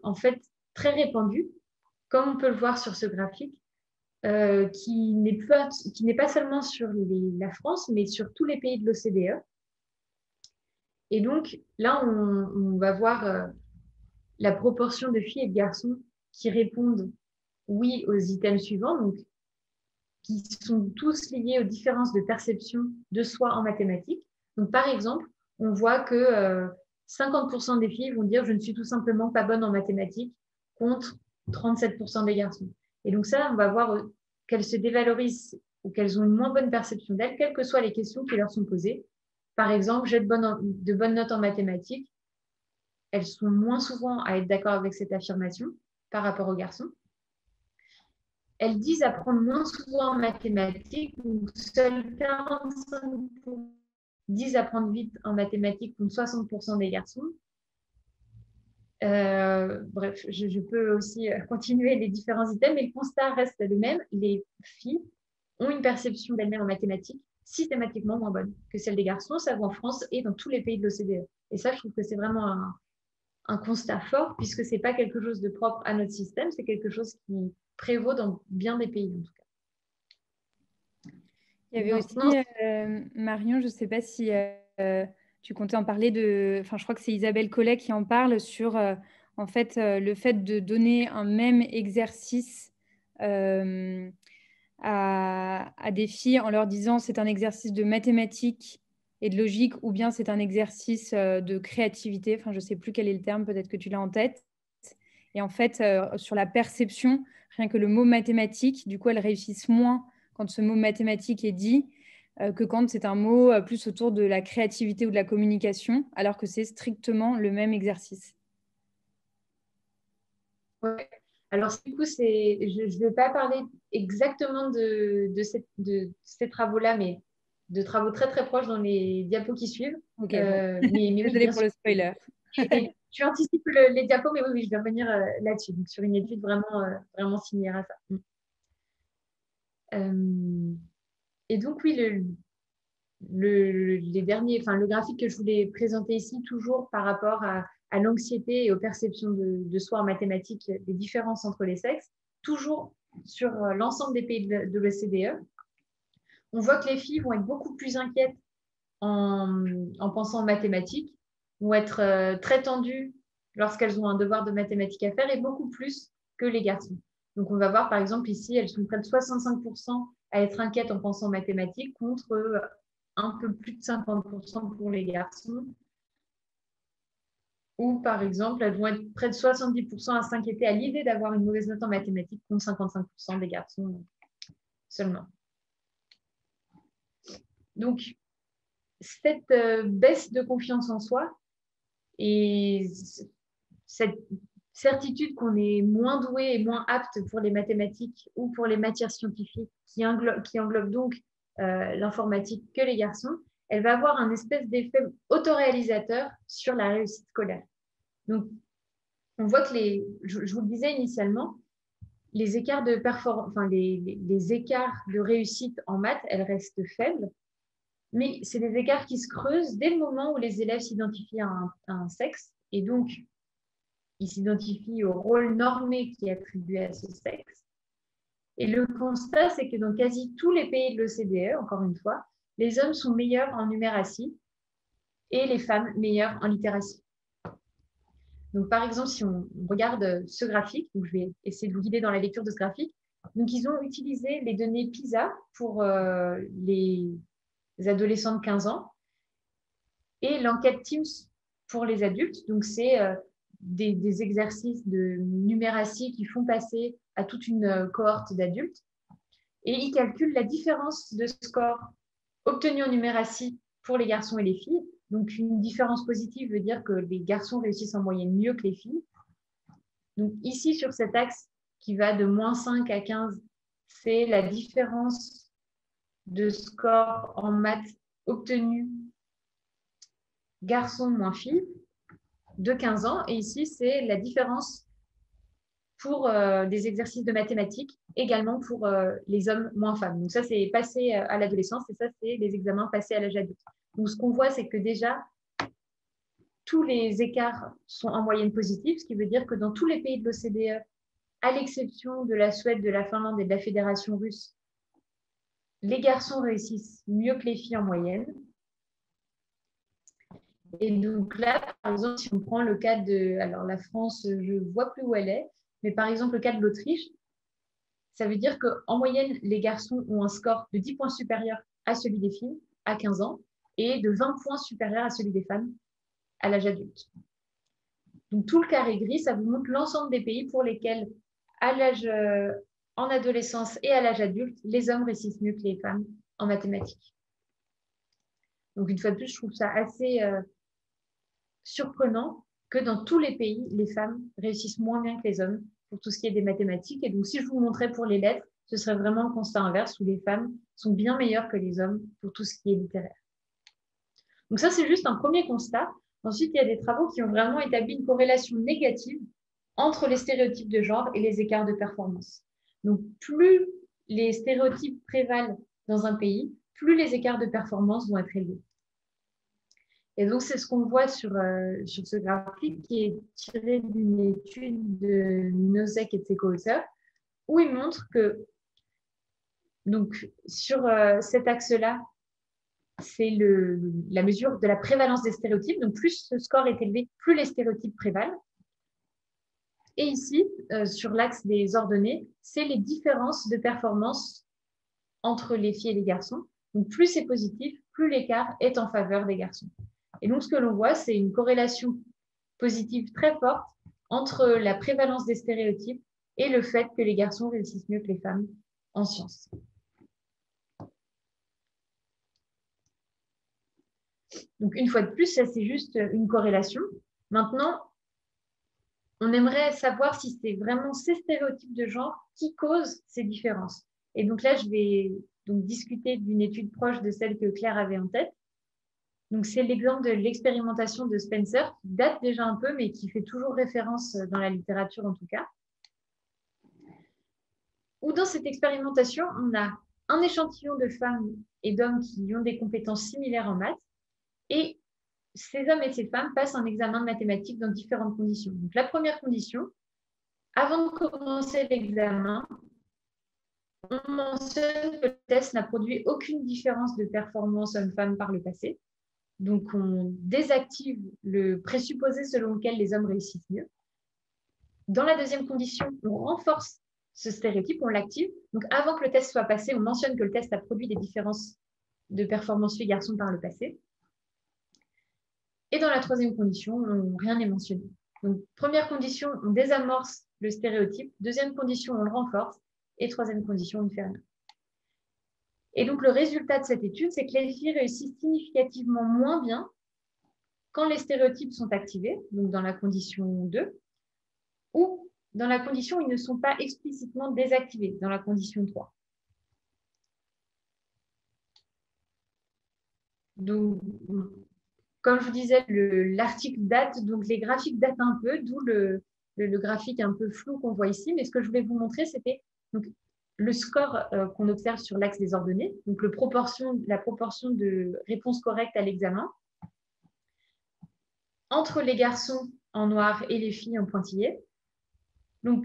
en fait très répandue, comme on peut le voir sur ce graphique, qui n'est pas seulement sur la France, mais sur tous les pays de l'OCDE. Et donc, là, on va voir la proportion de filles et de garçons qui répondent oui aux items suivants, donc qui sont tous liés aux différences de perception de soi en mathématiques. Donc, par exemple, on voit que 50% des filles vont dire je ne suis tout simplement pas bonne en mathématiques contre 37% des garçons. Et donc ça, on va voir qu'elles se dévalorisent ou qu'elles ont une moins bonne perception d'elles, quelles que soient les questions qui leur sont posées. Par exemple, j'ai de bonnes notes en mathématiques. Elles sont moins souvent à être d'accord avec cette affirmation par rapport aux garçons. Elles disent apprendre moins souvent en mathématiques, donc seuls 45% disent apprendre vite en mathématiques, donc 60% des garçons. Bref, je peux aussi continuer les différents items, mais le constat reste le même. Les filles ont une perception d'elles-mêmes en mathématiques systématiquement moins bonne que celle des garçons, ça va en France et dans tous les pays de l'OCDE. Et ça, je trouve que c'est vraiment un constat fort, puisque ce n'est pas quelque chose de propre à notre système, c'est quelque chose qui prévaut dans bien des pays, en tout cas. Il y avait aussi, Marion, je ne sais pas si tu comptais en parler enfin, je crois que c'est Isabelle Collet qui en parle sur, en fait, le fait de donner un même exercice à des filles en leur disant c'est un exercice de mathématiques et de logique ou bien c'est un exercice de créativité. Enfin, je ne sais plus quel est le terme, peut-être que tu l'as en tête. Et en fait, sur la perception, rien que le mot mathématique, du coup, elles réussissent moins quand ce mot mathématique est dit que quand c'est un mot plus autour de la créativité ou de la communication, alors que c'est strictement le même exercice. Ouais. Alors, du coup, je ne vais pas parler exactement de ces travaux-là, mais de travaux très, très proches dans les diapos qui suivent. Ok, mais oui, désolée pour le spoiler. Tu anticipes les diapos, mais oui, je vais revenir là-dessus, donc sur une étude vraiment similaire à ça. Et donc, oui, le graphique que je voulais présenter ici, toujours par rapport à l'anxiété et aux perceptions de soi en mathématiques, des différences entre les sexes, toujours sur l'ensemble des pays de l'OCDE. On voit que les filles vont être beaucoup plus inquiètes en pensant en mathématiques, vont être très tendues lorsqu'elles ont un devoir de mathématiques à faire et beaucoup plus que les garçons. Donc, on va voir, par exemple, ici, elles sont près de 65% à être inquiètes en pensant en mathématiques contre un peu plus de 50% pour les garçons. Ou, par exemple, elles vont être près de 70% à s'inquiéter à l'idée d'avoir une mauvaise note en mathématiques contre 55% des garçons seulement. Donc, cette baisse de confiance en soi et cette certitude qu'on est moins doué et moins apte pour les mathématiques ou pour les matières scientifiques qui englobe donc l'informatique que les garçons, elle va avoir un espèce d'effet autoréalisateur sur la réussite scolaire. Donc, on voit que je vous le disais initialement, les écarts de performance, enfin les écarts de réussite en maths, elles restent faibles, mais c'est des écarts qui se creusent dès le moment où les élèves s'identifient à un sexe, et donc ils s'identifient au rôle normé qui est attribué à ce sexe. Et le constat, c'est que dans quasi tous les pays de l'OCDE, encore une fois, les hommes sont meilleurs en numératie et les femmes meilleures en littératie. Donc, par exemple, si on regarde ce graphique, donc je vais essayer de vous guider dans la lecture de ce graphique. Donc, ils ont utilisé les données PISA pour les adolescents de 15 ans et l'enquête Teams pour les adultes. Donc, c'est des exercices de numératie qui font passer à toute une cohorte d'adultes. Et ils calculent la différence de score obtenu en numératie pour les garçons et les filles. Donc, une différence positive veut dire que les garçons réussissent en moyenne mieux que les filles. Donc, ici, sur cet axe qui va de moins 5 à 15, c'est la différence de score en maths obtenue garçons moins filles de 15 ans. Et ici, c'est la différence pour des exercices de mathématiques, également pour les hommes moins femmes. Donc ça, c'est passé à l'adolescence et ça, c'est les examens passés à l'âge adulte. Donc ce qu'on voit, c'est que déjà, tous les écarts sont en moyenne positive, ce qui veut dire que dans tous les pays de l'OCDE, à l'exception de la Suède, de la Finlande et de la Fédération russe, les garçons réussissent mieux que les filles en moyenne. Et donc là, par exemple, si on prend le cas de... Alors la France, je ne vois plus où elle est, mais par exemple le cas de l'Autriche, ça veut dire qu'en moyenne, les garçons ont un score de 10 points supérieur à celui des filles à 15 ans et de 20 points supérieur à celui des femmes à l'âge adulte. Donc tout le carré gris, ça vous montre l'ensemble des pays pour lesquels, à l'âge en adolescence et à l'âge adulte, les hommes réussissent mieux que les femmes en mathématiques. Donc une fois de plus, je trouve ça assez surprenant que dans tous les pays, les femmes réussissent moins bien que les hommes pour tout ce qui est des mathématiques. Et donc si je vous montrais pour les lettres, ce serait vraiment le constat inverse où les femmes sont bien meilleures que les hommes pour tout ce qui est littéraire. Donc ça, c'est juste un premier constat. Ensuite, il y a des travaux qui ont vraiment établi une corrélation négative entre les stéréotypes de genre et les écarts de performance. Donc, plus les stéréotypes prévalent dans un pays, plus les écarts de performance vont être élevés. Et donc, c'est ce qu'on voit sur ce graphique qui est tiré d'une étude de Nosek et de ses co-auteurs, où ils montrent que donc, sur cet axe-là, c'est la mesure de la prévalence des stéréotypes. Donc, plus ce score est élevé, plus les stéréotypes prévalent. Et ici, sur l'axe des ordonnées, c'est les différences de performance entre les filles et les garçons. Donc, plus c'est positif, plus l'écart est en faveur des garçons. Et donc, ce que l'on voit, c'est une corrélation positive très forte entre la prévalence des stéréotypes et le fait que les garçons réussissent mieux que les femmes en sciences. Donc, une fois de plus, ça, c'est juste une corrélation. Maintenant, on aimerait savoir si c'est vraiment ces stéréotypes de genre qui causent ces différences. Et donc là, je vais donc discuter d'une étude proche de celle que Claire avait en tête. Donc, c'est l'exemple de l'expérimentation de Spencer, qui date déjà un peu, mais qui fait toujours référence dans la littérature en tout cas. Où dans cette expérimentation, on a un échantillon de femmes et d'hommes qui ont des compétences similaires en maths, et ces hommes et ces femmes passent un examen de mathématiques dans différentes conditions. Donc, la première condition, avant de commencer l'examen, on mentionne que le test n'a produit aucune différence de performance homme-femme par le passé. Donc, on désactive le présupposé selon lequel les hommes réussissent mieux. Dans la deuxième condition, on renforce ce stéréotype, on l'active. Donc, avant que le test soit passé, on mentionne que le test a produit des différences de performance filles-garçons par le passé. Et dans la troisième condition, rien n'est mentionné. Donc, première condition, on désamorce le stéréotype. Deuxième condition, on le renforce. Et troisième condition, on ne fait rien. Et donc, le résultat de cette étude, c'est que les filles réussissent significativement moins bien quand les stéréotypes sont activés, donc dans la condition 2, ou dans la condition où ils ne sont pas explicitement désactivés, dans la condition 3. Donc, comme je vous disais, l'article date, donc les graphiques datent un peu, d'où le graphique un peu flou qu'on voit ici. Mais ce que je voulais vous montrer, c'était le score qu'on observe sur l'axe des ordonnées, donc la proportion de réponses correctes à l'examen entre les garçons en noir et les filles en pointillé. Donc,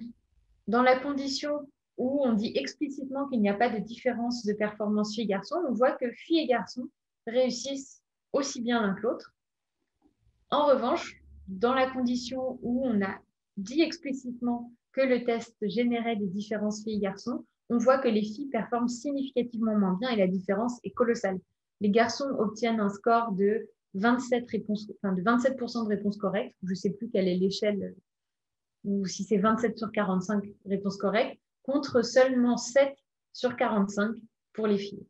dans la condition où on dit explicitement qu'il n'y a pas de différence de performance filles-garçons, on voit que filles et garçons réussissent aussi bien l'un que l'autre. En revanche, dans la condition où on a dit explicitement que le test générait des différences filles-garçons, on voit que les filles performent significativement moins bien et la différence est colossale. Les garçons obtiennent un score de 27% de réponses correctes. Je ne sais plus quelle est l'échelle, ou si c'est 27 sur 45 réponses correctes, contre seulement 7 sur 45 pour les filles.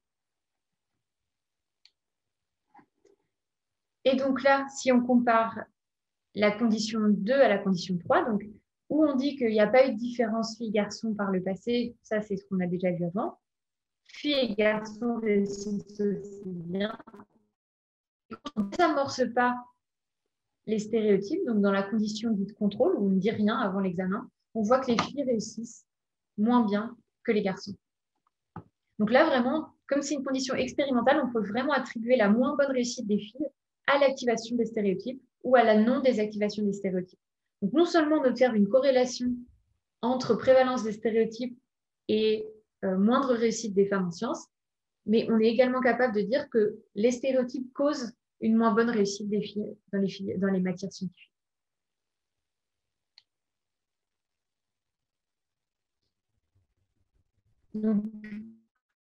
Et donc là, si on compare la condition 2 à la condition 3, donc où on dit qu'il n'y a pas eu de différence filles-garçons par le passé, ça c'est ce qu'on a déjà vu avant. Filles et garçons réussissent aussi bien. Et quand on ne désamorce pas les stéréotypes, donc dans la condition dite contrôle, où on ne dit rien avant l'examen, on voit que les filles réussissent moins bien que les garçons. Donc là, vraiment, comme c'est une condition expérimentale, on peut vraiment attribuer la moins bonne réussite des filles à l'activation des stéréotypes ou à la non-désactivation des stéréotypes. Donc non seulement on observe une corrélation entre prévalence des stéréotypes et moindre réussite des femmes en sciences, mais on est également capable de dire que les stéréotypes causent une moins bonne réussite des filles dans les matières scientifiques. Donc,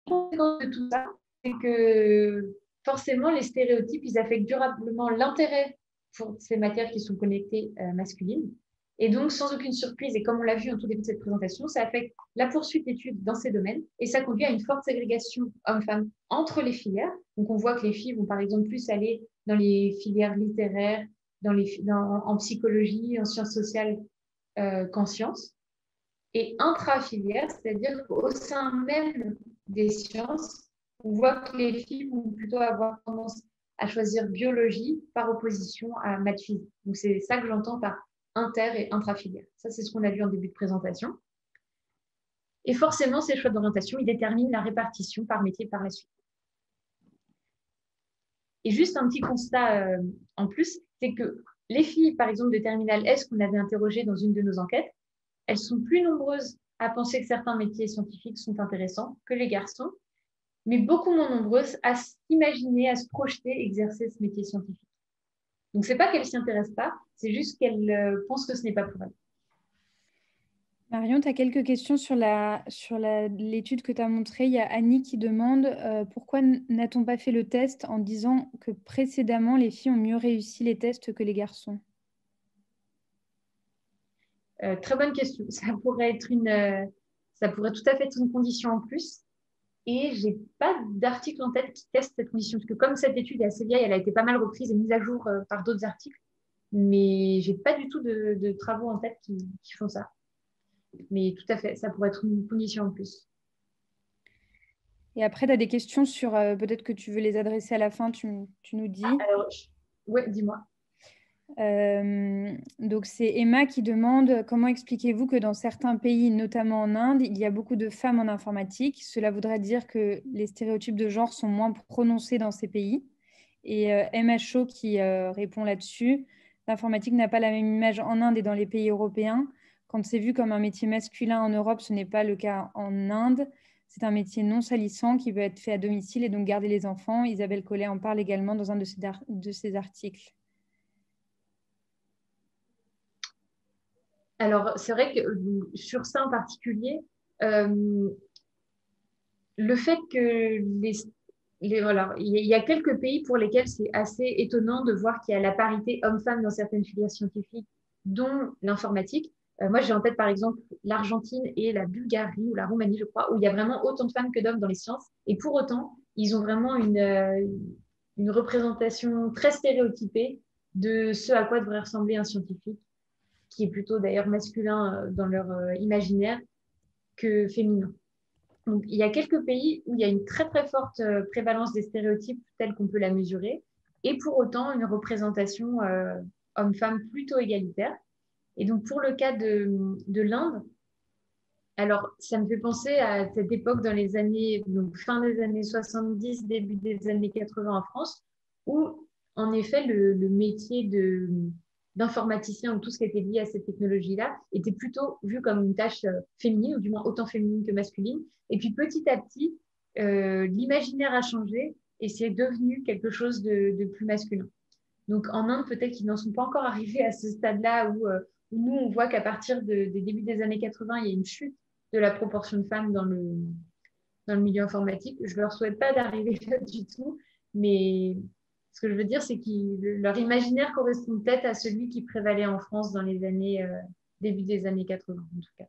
conséquence de tout ça, c'est que forcément, les stéréotypes, ils affectent durablement l'intérêt pour ces matières qui sont connectées masculines. Et donc, sans aucune surprise, et comme on l'a vu en tout début de cette présentation, ça affecte la poursuite d'études dans ces domaines et ça conduit à une forte ségrégation hommes-femmes entre les filières. Donc, on voit que les filles vont par exemple plus aller dans les filières littéraires, en psychologie, en sciences sociales qu'en sciences. Et intrafilière, c'est-à-dire qu'au sein même des sciences, on voit que les filles vont plutôt avoir tendance à choisir biologie par opposition à maths physique. Donc, c'est ça que j'entends par inter et intrafilière. Ça, c'est ce qu'on a vu en début de présentation. Et forcément, ces choix d'orientation, ils déterminent la répartition par métier par la suite. Et juste un petit constat en plus, c'est que les filles, par exemple, de terminale S qu'on avait interrogées dans une de nos enquêtes, elles sont plus nombreuses à penser que certains métiers scientifiques sont intéressants que les garçons, mais beaucoup moins nombreuses à s'imaginer, à se projeter exercer ce métier scientifique. Donc, ce n'est pas qu'elles ne s'y intéressent pas, c'est juste qu'elles pensent que ce n'est pas pour elles. Marion, tu as quelques questions sur l'étude que tu as montrée. Il y a Annie qui demande pourquoi n'a-t-on pas fait le test en disant que précédemment, les filles ont mieux réussi les tests que les garçons? Très bonne question. Ça pourrait tout à fait être une condition en plus. Et je n'ai pas d'article en tête qui teste cette condition. Parce que comme cette étude est assez vieille, elle a été pas mal reprise et mise à jour par d'autres articles. Mais je n'ai pas du tout de travaux en tête qui font ça. Mais tout à fait, ça pourrait être une condition en plus. Et après, tu as des questions sur, peut-être que tu veux les adresser à la fin, tu nous dis. Alors, oui, dis-moi. Donc, c'est Emma qui demande comment expliquez-vous que dans certains pays, notamment en Inde, il y a beaucoup de femmes en informatique. Cela voudrait dire que les stéréotypes de genre sont moins prononcés dans ces pays. Et MHO qui répond là-dessus, l'informatique n'a pas la même image en Inde et dans les pays européens. Quand c'est vu comme un métier masculin en Europe, ce n'est pas le cas en Inde. C'est un métier non salissant qui peut être fait à domicile et donc garder les enfants. Isabelle Collet en parle également dans un de ses articles. Alors, c'est vrai que sur ça en particulier, le fait que voilà, il y a quelques pays pour lesquels c'est assez étonnant de voir qu'il y a la parité homme-femme dans certaines filières scientifiques, dont l'informatique. Moi, j'ai en tête par exemple l'Argentine et la Bulgarie ou la Roumanie, je crois, où il y a vraiment autant de femmes que d'hommes dans les sciences. Et pour autant, ils ont vraiment une représentation très stéréotypée de ce à quoi devrait ressembler un scientifique, qui est plutôt d'ailleurs masculin dans leur imaginaire que féminin. Donc, il y a quelques pays où il y a une très très forte prévalence des stéréotypes tels qu'on peut la mesurer, et pour autant une représentation homme-femme plutôt égalitaire. Et donc pour le cas de l'Inde, alors ça me fait penser à cette époque dans les années, donc fin des années 70, début des années 80 en France, où en effet le métier d'informaticien ou tout ce qui était lié à cette technologie-là était plutôt vu comme une tâche féminine, ou du moins autant féminine que masculine. Et puis petit à petit, l'imaginaire a changé et c'est devenu quelque chose de plus masculin. Donc en Inde, peut-être qu'ils n'en sont pas encore arrivés à ce stade-là où nous, on voit qu'à partir des débuts des années 80, il y a une chute de la proportion de femmes dans le milieu informatique. Je ne leur souhaite pas d'arriver là du tout, mais ce que je veux dire, c'est que leur imaginaire correspond peut-être à celui qui prévalait en France dans les années, début des années 80 en tout cas.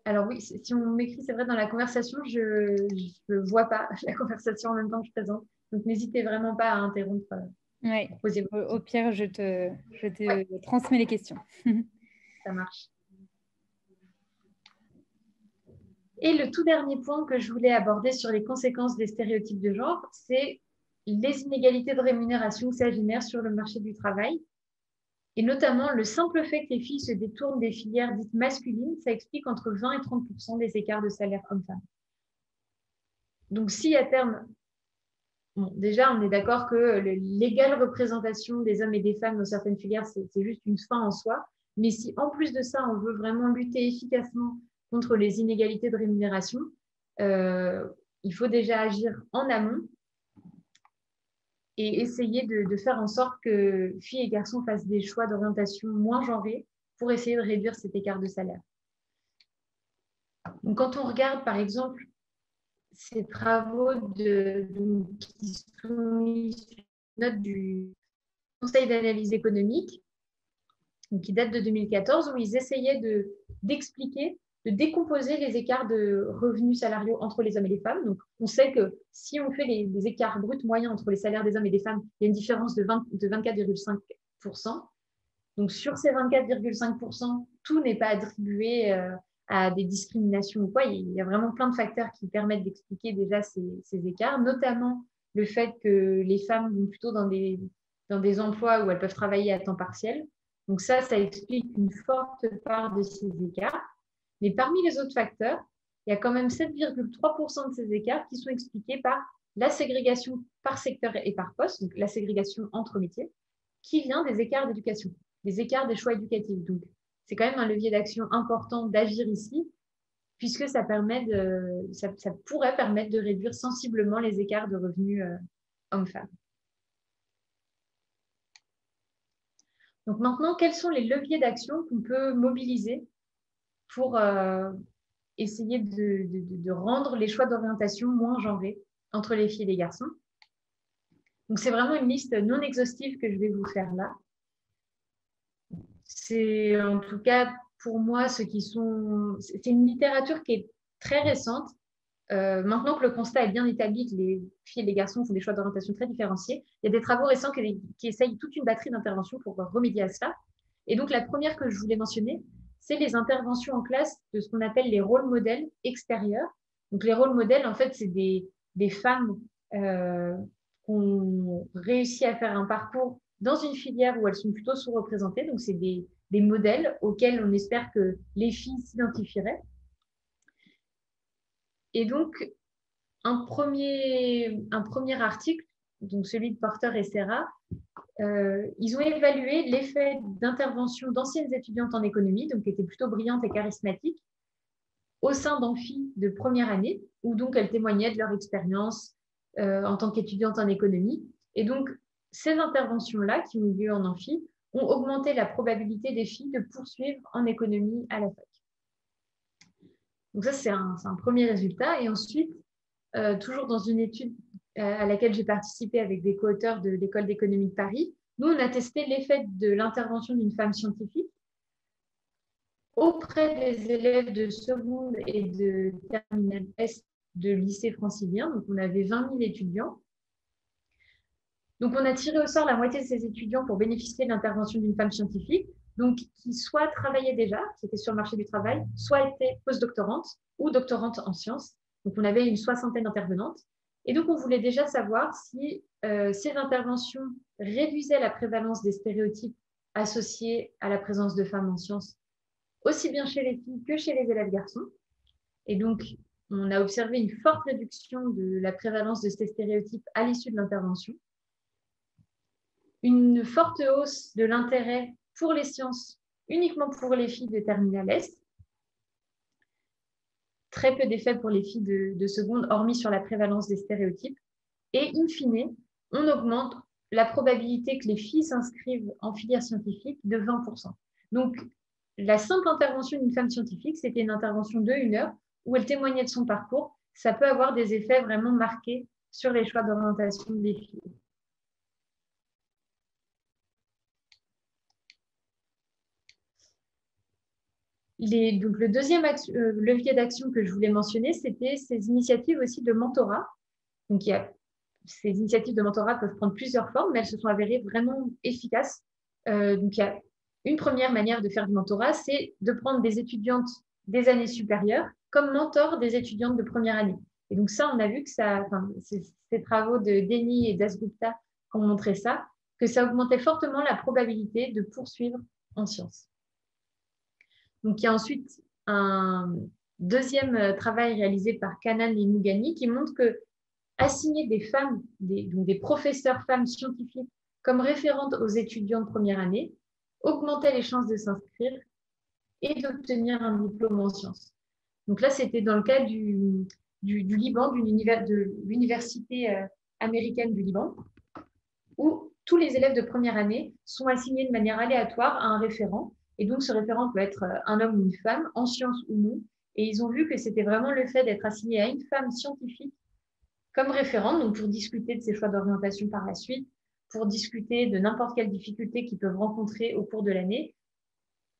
Alors oui, si on m'écrit, c'est vrai, dans la conversation, je ne vois pas la conversation en même temps que je présente. Donc n'hésitez vraiment pas à interrompre. Oui, au pire, je te transmets les questions. Ça marche. Et le tout dernier point que je voulais aborder sur les conséquences des stéréotypes de genre, c'est les inégalités de rémunération que ça génère sur le marché du travail. Et notamment, le simple fait que les filles se détournent des filières dites masculines, ça explique entre 20 et 30% des écarts de salaire hommes-femmes. Donc, si à terme, bon, déjà, on est d'accord que l'égale représentation des hommes et des femmes dans certaines filières, c'est juste une fin en soi. Mais si en plus de ça, on veut vraiment lutter efficacement contre les inégalités de rémunération, il faut déjà agir en amont et essayer de faire en sorte que filles et garçons fassent des choix d'orientation moins genrés pour essayer de réduire cet écart de salaire. Donc, quand on regarde, par exemple, ces travaux qui sont issus de notes du Conseil d'analyse économique, qui date de 2014, où ils essayaient d'expliquer, de décomposer les écarts de revenus salariaux entre les hommes et les femmes. Donc, on sait que si on fait les écarts bruts moyens entre les salaires des hommes et des femmes, il y a une différence de 24,5%. Donc, sur ces 24,5%, tout n'est pas attribué à des discriminations ou quoi. Il y a vraiment plein de facteurs qui permettent d'expliquer déjà ces écarts, notamment le fait que les femmes vont plutôt dans des emplois où elles peuvent travailler à temps partiel. Donc ça explique une forte part de ces écarts. Mais parmi les autres facteurs, il y a quand même 7,3% de ces écarts qui sont expliqués par la ségrégation par secteur et par poste, donc la ségrégation entre métiers, qui vient des écarts d'éducation, des écarts des choix éducatifs. Donc, c'est quand même un levier d'action important d'agir ici, puisque ça pourrait permettre de réduire sensiblement les écarts de revenus hommes-femmes. Donc maintenant, quels sont les leviers d'action qu'on peut mobiliser pour essayer de rendre les choix d'orientation moins genrés entre les filles et les garçons? Donc c'est vraiment une liste non exhaustive que je vais vous faire là. C'est en tout cas pour moi c'est une littérature qui est très récente. Maintenant que le constat est bien établi, que les filles et les garçons font des choix d'orientation très différenciés, il y a des travaux récents qui essayent toute une batterie d'interventions pour remédier à cela. Et donc, la première que je voulais mentionner, c'est les interventions en classe de ce qu'on appelle les rôles modèles extérieurs. Donc, les rôles modèles, en fait, c'est des femmes qui ont réussi à faire un parcours dans une filière où elles sont plutôt sous-représentées. Donc, c'est des modèles auxquels on espère que les filles s'identifieraient. Et donc, un premier article, donc celui de Porter et Serra, ils ont évalué l'effet d'intervention d'anciennes étudiantes en économie, donc qui étaient plutôt brillantes et charismatiques, au sein d'amphis de première année, où donc elles témoignaient de leur expérience en tant qu'étudiantes en économie. Et donc, ces interventions-là, qui ont eu lieu en amphi, ont augmenté la probabilité des filles de poursuivre en économie à la fac. Donc ça, c'est un premier résultat. Et ensuite, toujours dans une étude à laquelle j'ai participé avec des co-auteurs de l'École d'économie de Paris, nous, on a testé l'effet de l'intervention d'une femme scientifique auprès des élèves de seconde et de terminale S de lycée francilien. Donc, on avait 20 000 étudiants. Donc, on a tiré au sort la moitié de ces étudiants pour bénéficier de l'intervention d'une femme scientifique, donc qui soit travaillait déjà, qui était sur le marché du travail, soit était postdoctorante ou doctorante en sciences. Donc, on avait une 60aine d'intervenantes. Et donc, on voulait déjà savoir si ces interventions réduisaient la prévalence des stéréotypes associés à la présence de femmes en sciences, aussi bien chez les filles que chez les élèves garçons. Et donc, on a observé une forte réduction de la prévalence de ces stéréotypes à l'issue de l'intervention. Une forte hausse de l'intérêt pour les sciences uniquement pour les filles de terminale S. Très peu d'effets pour les filles de seconde, hormis sur la prévalence des stéréotypes. Et in fine, on augmente la probabilité que les filles s'inscrivent en filière scientifique de 20%. Donc, la simple intervention d'une femme scientifique, c'était une intervention de 1 heure où elle témoignait de son parcours. Ça peut avoir des effets vraiment marqués sur les choix d'orientation des filles. Donc, le deuxième levier d'action que je voulais mentionner, c'était ces initiatives aussi de mentorat. Donc, ces initiatives de mentorat peuvent prendre plusieurs formes, mais elles se sont avérées vraiment efficaces. Donc, il y a une première manière de faire du mentorat, c'est de prendre des étudiantes des années supérieures comme mentor des étudiantes de première année. Et donc ça, on a vu que ces travaux de Denny et Dasgupta ont montré ça, que ça augmentait fortement la probabilité de poursuivre en sciences. Donc il y a ensuite un deuxième travail réalisé par Kannan et Mougani qui montre que assigner des femmes, donc des professeurs femmes scientifiques comme référentes aux étudiants de première année augmentait les chances de s'inscrire et d'obtenir un diplôme en sciences. Donc là, c'était dans le cas du Liban, de l'université américaine du Liban, où tous les élèves de première année sont assignés de manière aléatoire à un référent. Et donc, ce référent peut être un homme ou une femme, en sciences ou non. Et ils ont vu que c'était vraiment le fait d'être assigné à une femme scientifique comme référente, donc pour discuter de ses choix d'orientation par la suite, pour discuter de n'importe quelle difficulté qu'ils peuvent rencontrer au cours de l'année.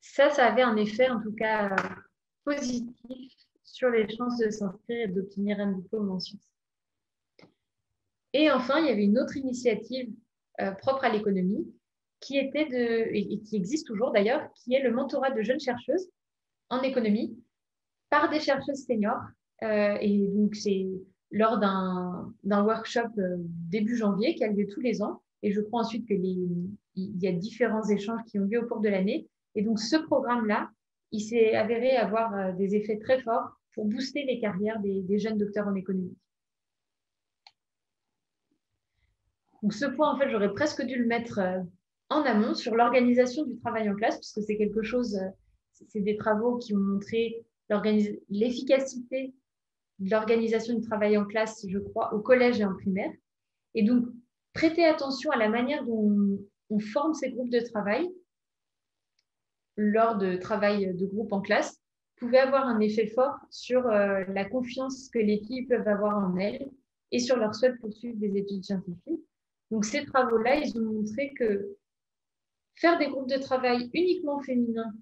Ça avait un effet, en tout cas, positif sur les chances de s'inscrire et d'obtenir un diplôme en sciences. Et enfin, il y avait une autre initiative propre à l'économie qui était et qui existe toujours d'ailleurs, qui est le mentorat de jeunes chercheuses en économie par des chercheuses seniors. Et donc, c'est lors d'un workshop début janvier qui a lieu tous les ans. Et je crois ensuite qu'il y a différents échanges qui ont lieu au cours de l'année. Et donc, ce programme-là, il s'est avéré avoir des effets très forts pour booster les carrières des jeunes docteurs en économie. Donc, ce point, en fait, j'aurais presque dû le mettre en amont sur l'organisation du travail en classe, puisque c'est quelque chose, c'est des travaux qui ont montré l'efficacité de l'organisation du travail en classe, je crois, au collège et en primaire. Et donc, prêtez attention à la manière dont on forme ces groupes de travail lors de travail de groupe en classe pouvait avoir un effet fort sur la confiance que les filles peuvent avoir en elles et sur leur souhait de poursuivre des études scientifiques. Donc, ces travaux-là, ils ont montré que faire des groupes de travail uniquement féminins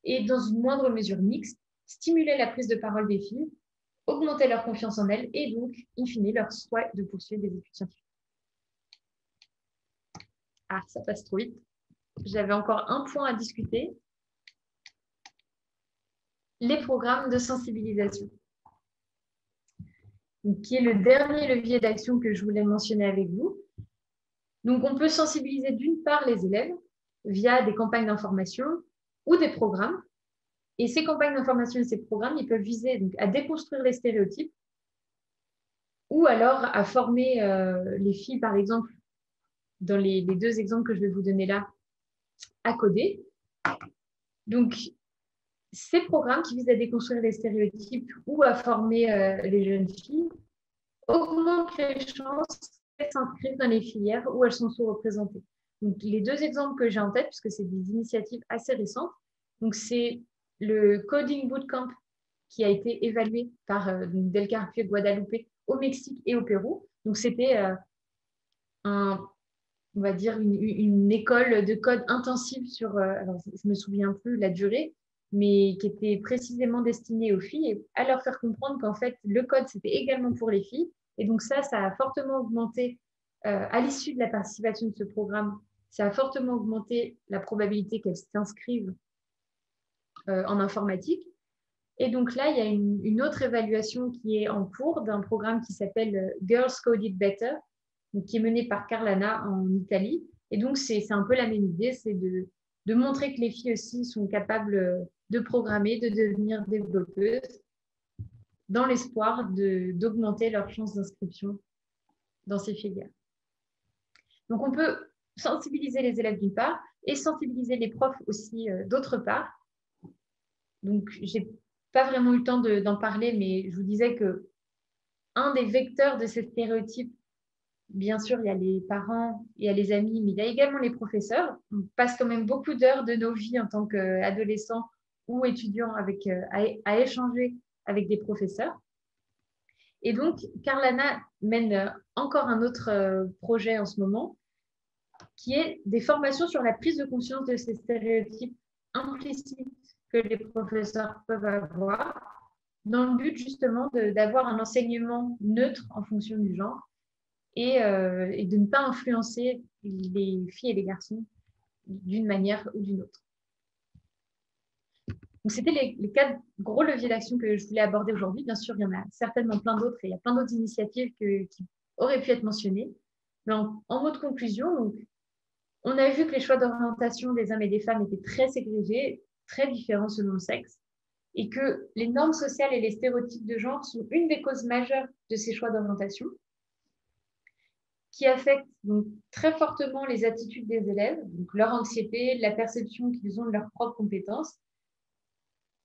et dans une moindre mesure mixte stimulait la prise de parole des filles, augmentait leur confiance en elles et donc, in fine, leur souhait de poursuivre des études scientifiques. Ah, ça passe trop vite. J'avais encore un point à discuter. Les programmes de sensibilisation, donc, qui est le dernier levier d'action que je voulais mentionner avec vous. Donc, on peut sensibiliser d'une part les élèves via des campagnes d'information ou des programmes. Et ces campagnes d'information et ces programmes, ils peuvent viser donc, à déconstruire les stéréotypes ou alors à former les filles, par exemple, dans les deux exemples que je vais vous donner là, à coder. Donc, ces programmes qui visent à déconstruire les stéréotypes ou à former les jeunes filles augmentent les chances qu'elles s'inscrivent dans les filières où elles sont sous-représentées. Donc, les deux exemples que j'ai en tête, puisque c'est des initiatives assez récentes, donc c'est le Coding Bootcamp qui a été évalué par Del Carpio Guadalupe au Mexique et au Pérou. Donc, c'était on va dire, une école de code intensive sur, alors je ne me souviens plus la durée, mais qui était précisément destinée aux filles et à leur faire comprendre qu'en fait, le code, c'était également pour les filles. Et donc ça a fortement augmenté, à l'issue de la participation de ce programme, ça a fortement augmenté la probabilité qu'elles s'inscrivent en informatique. Et donc là, il y a une autre évaluation qui est en cours d'un programme qui s'appelle Girls Coded Better, donc qui est mené par Carlana en Italie. Et donc, c'est un peu la même idée, c'est de montrer que les filles aussi sont capables de programmer, de devenir développeuses, dans l'espoir d'augmenter leurs chances d'inscription dans ces filières. Donc, on peut sensibiliser les élèves d'une part et sensibiliser les profs aussi d'autre part. Donc, je n'ai pas vraiment eu le temps d'en parler, mais je vous disais que un des vecteurs de ces stéréotypes, bien sûr, il y a les parents, il y a les amis, mais il y a également les professeurs. On passe quand même beaucoup d'heures de nos vies en tant qu'adolescents ou étudiants à échanger avec des professeurs. Et donc, Carlana mène encore un autre projet en ce moment, qui est des formations sur la prise de conscience de ces stéréotypes implicites que les professeurs peuvent avoir, dans le but justement d'avoir un enseignement neutre en fonction du genre et de ne pas influencer les filles et les garçons d'une manière ou d'une autre. Donc, c'était les 4 gros leviers d'action que je voulais aborder aujourd'hui. Bien sûr, il y en a certainement plein d'autres et il y a plein d'autres initiatives qui auraient pu être mentionnées. Mais en mot de conclusion, donc, on a vu que les choix d'orientation des hommes et des femmes étaient très ségrégés, très différents selon le sexe, et que les normes sociales et les stéréotypes de genre sont une des causes majeures de ces choix d'orientation, qui affectent donc très fortement les attitudes des élèves, donc leur anxiété, la perception qu'ils ont de leurs propres compétences,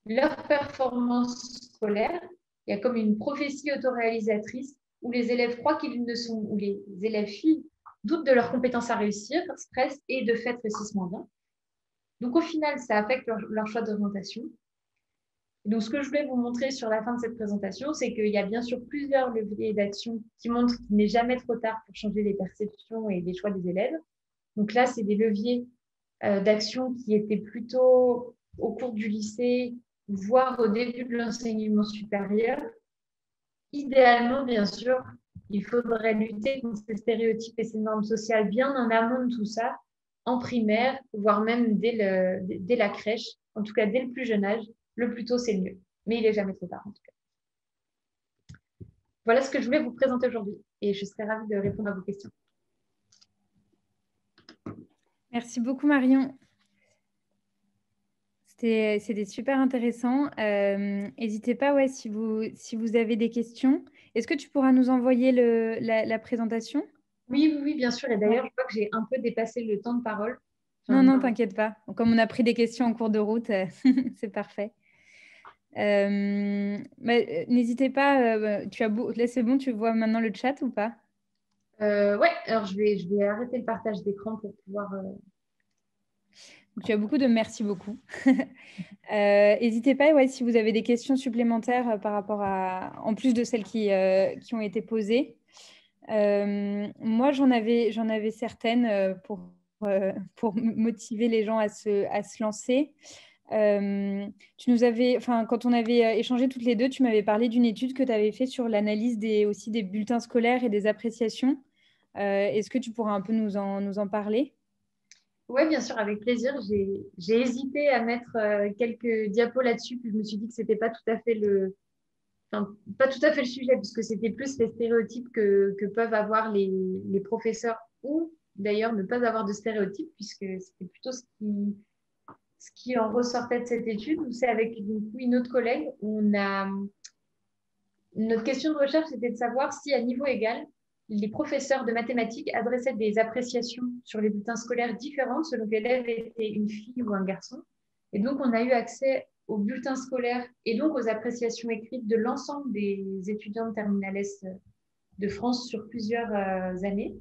leur performance scolaire. Il y a comme une prophétie autoréalisatrice où les élèves croient qu'ils ne sont, où les élèves filles doutent de leurs compétences à réussir, stressent et de fait réussissent moins bien. Donc au final, ça affecte leur choix d'orientation. Donc ce que je voulais vous montrer sur la fin de cette présentation, c'est qu'il y a bien sûr plusieurs leviers d'action qui montrent qu'il n'est jamais trop tard pour changer les perceptions et les choix des élèves. Donc là, c'est des leviers d'action qui étaient plutôt au cours du lycée, voire au début de l'enseignement supérieur. Idéalement, bien sûr, il faudrait lutter contre ces stéréotypes et ces normes sociales bien en amont de tout ça, en primaire, voire même dès la crèche, en tout cas dès le plus jeune âge. Le plus tôt, c'est le mieux. Mais il n'est jamais trop tard, en tout cas. Voilà ce que je voulais vous présenter aujourd'hui et je serais ravie de répondre à vos questions. Merci beaucoup, Marion. C'était super intéressant. N'hésitez pas, ouais, si vous avez des questions. Est-ce que tu pourras nous envoyer la présentation? Oui, bien sûr. Et d'ailleurs, je vois que j'ai un peu dépassé le temps de parole. Non, Enfin, non, t'inquiète pas. Comme on a pris des questions en cours de route, c'est parfait. N'hésitez pas. Là, c'est bon, tu vois maintenant le chat ou pas? ouais, alors je vais arrêter le partage d'écran pour pouvoir. Tu as beaucoup de merci beaucoup. N'hésitez pas, ouais, si vous avez des questions supplémentaires par rapport en plus de celles qui ont été posées. Moi, j'en avais certaines pour motiver les gens à se lancer. Quand on avait échangé toutes les deux, tu m'avais parlé d'une étude que tu avais faite sur l'analyse aussi des bulletins scolaires et des appréciations. Est-ce que tu pourras un peu nous en parler? Oui, bien sûr, avec plaisir. J'ai hésité à mettre quelques diapos là-dessus, puis je me suis dit que c'était pas tout à fait pas tout à fait le sujet, puisque c'était plus les stéréotypes que peuvent avoir les professeurs, ou d'ailleurs ne pas avoir de stéréotypes, puisque c'était plutôt ce qui en ressortait de cette étude, où c'est avec une autre collègue, notre question de recherche, c'était de savoir si, à niveau égal, les professeurs de mathématiques adressaient des appréciations sur les bulletins scolaires différentes selon que l'élève était une fille ou un garçon. Et donc, on a eu accès aux bulletins scolaires et donc aux appréciations écrites de l'ensemble des étudiants de terminale S de France sur plusieurs années.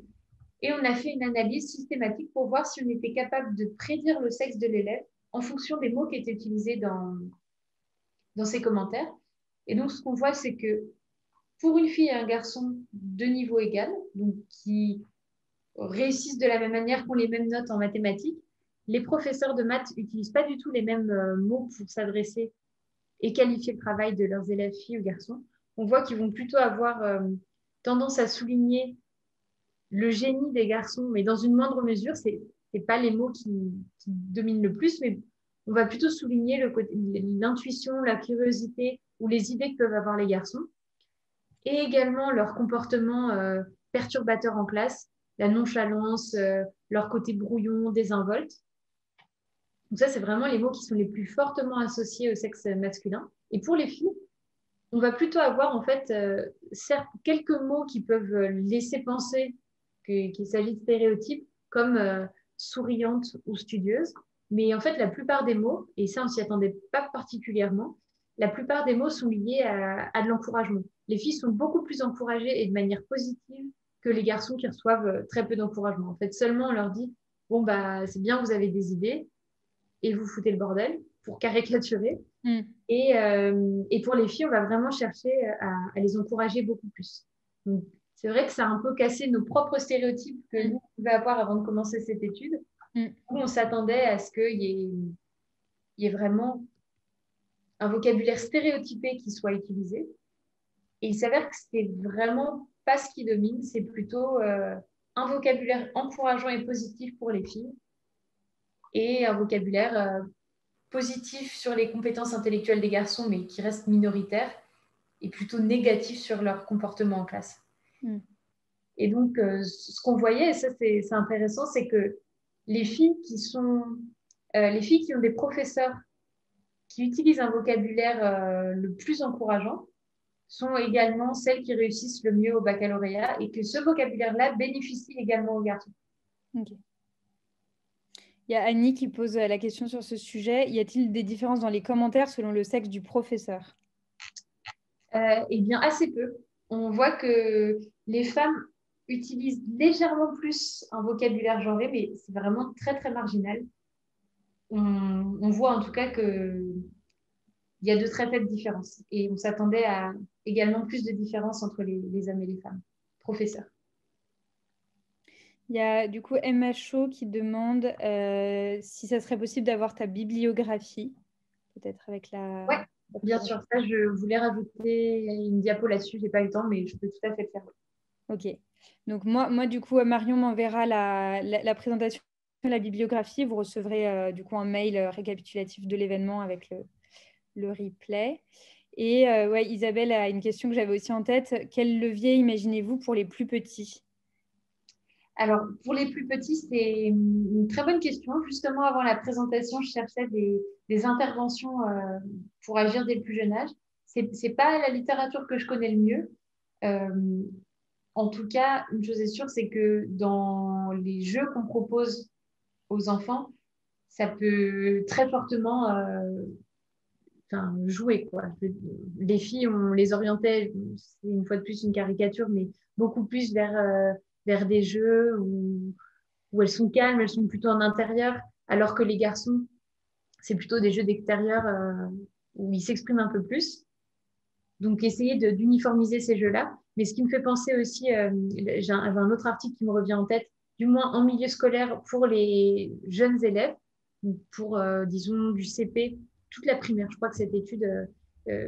Et on a fait une analyse systématique pour voir si on était capable de prédire le sexe de l'élève en fonction des mots qui étaient utilisés dans ces commentaires. Et donc, ce qu'on voit, c'est que pour une fille et un garçon de niveau égal, donc qui réussissent de la même manière, qui ont les mêmes notes en mathématiques, les professeurs de maths n'utilisent pas du tout les mêmes mots pour s'adresser et qualifier le travail de leurs élèves filles ou garçons. On voit qu'ils vont plutôt avoir tendance à souligner le génie des garçons, mais dans une moindre mesure, ce n'est pas les mots qui dominent le plus, mais on va plutôt souligner l'intuition, la curiosité ou les idées que peuvent avoir les garçons et également leur comportement perturbateur en classe, la nonchalance, leur côté brouillon, désinvolte. Donc ça, c'est vraiment les mots qui sont les plus fortement associés au sexe masculin. Et pour les filles, on va plutôt avoir en fait certes quelques mots qui peuvent laisser penser qu'il s'agit de stéréotypes comme souriante ou studieuse. Mais en fait, la plupart des mots, et ça on s'y attendait pas particulièrement, la plupart des mots sont liés à de l'encouragement. Les filles sont beaucoup plus encouragées et de manière positive que les garçons qui reçoivent très peu d'encouragement. En fait, seulement on leur dit, bon, bah, c'est bien, vous avez des idées et vous foutez le bordel, pour caricaturer. Mm. Et pour les filles, on va vraiment chercher à les encourager beaucoup plus. Donc, c'est vrai que ça a un peu cassé nos propres stéréotypes que nous, on pouvait avoir avant de commencer cette étude. Où on s'attendait à ce qu'il y ait vraiment un vocabulaire stéréotypé qui soit utilisé. Et il s'avère que c'est vraiment pas ce qui domine, c'est plutôt un vocabulaire encourageant et positif pour les filles et un vocabulaire positif sur les compétences intellectuelles des garçons, mais qui restent minoritaires, et plutôt négatif sur leur comportement en classe. Et donc, ce qu'on voyait, et ça c'est intéressant, c'est que les filles qui ont des professeurs qui utilisent un vocabulaire le plus encourageant sont également celles qui réussissent le mieux au baccalauréat et que ce vocabulaire-là bénéficie également aux garçons. Okay. Il y a Annie qui pose la question sur ce sujet. Y a-t-il des différences dans les commentaires selon le sexe du professeur? Eh bien, assez peu. On voit que les femmes utilisent légèrement plus un vocabulaire genré, mais c'est vraiment très, très marginal. On voit en tout cas qu'il y a de très faibles différences. Et on s'attendait à également plus de différences entre les hommes et les femmes. Professeurs. Il y a du coup Emma Shaw qui demande si ça serait possible d'avoir ta bibliographie, peut-être avec la... Ouais, bien sûr. Ça, je voulais rajouter une diapo là-dessus. Je n'ai pas eu le temps, mais je peux tout à fait le faire. Ok. Donc moi du coup, Marion m'enverra la présentation de la bibliographie. Vous recevrez du coup un mail récapitulatif de l'événement avec le replay. Et ouais, Isabelle a une question que j'avais aussi en tête. Quel levier imaginez-vous pour les plus petits? Alors, pour les plus petits, c'est une très bonne question. Justement, avant la présentation, je cherchais des interventions pour agir dès le plus jeune âge. C'est pas la littérature que je connais le mieux. Euh, En tout cas, une chose est sûre, c'est que dans les jeux qu'on propose aux enfants, ça peut très fortement jouer, quoi. Les filles, on les orientait, c'est une fois de plus une caricature, mais beaucoup plus vers des jeux où elles sont calmes, elles sont plutôt en intérieur, alors que les garçons, c'est plutôt des jeux d'extérieur où ils s'expriment un peu plus. Donc, essayer d'uniformiser ces jeux-là. Mais ce qui me fait penser aussi, j'avais un autre article qui me revient en tête, du moins en milieu scolaire pour les jeunes élèves, pour, disons, du CP, toute la primaire. Je crois que cette étude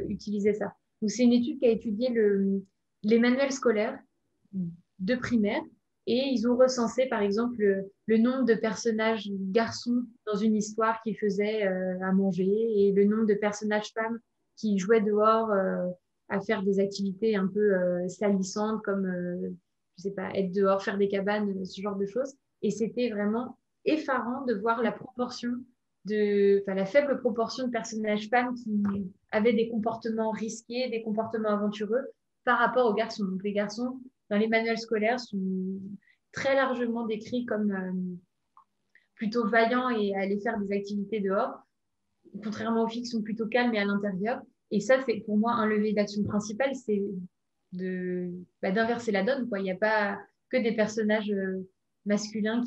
utilisait ça. Donc, c'est une étude qui a étudié les manuels scolaires de primaire et ils ont recensé, par exemple, le nombre de personnages garçons dans une histoire qui faisaient à manger et le nombre de personnages femmes qui jouaient dehors à faire des activités un peu salissantes comme, je sais pas, être dehors, faire des cabanes, ce genre de choses. Et c'était vraiment effarant de voir la faible proportion de personnages femmes qui avaient des comportements risqués, des comportements aventureux par rapport aux garçons. Donc les garçons, dans les manuels scolaires, sont très largement décrits comme plutôt vaillants et à aller faire des activités dehors, contrairement aux filles qui sont plutôt calmes et à l'intérieur. Et ça, c'est pour moi un levier d'action principal, c'est d'inverser la donne, quoi. Il n'y a pas que des personnages masculins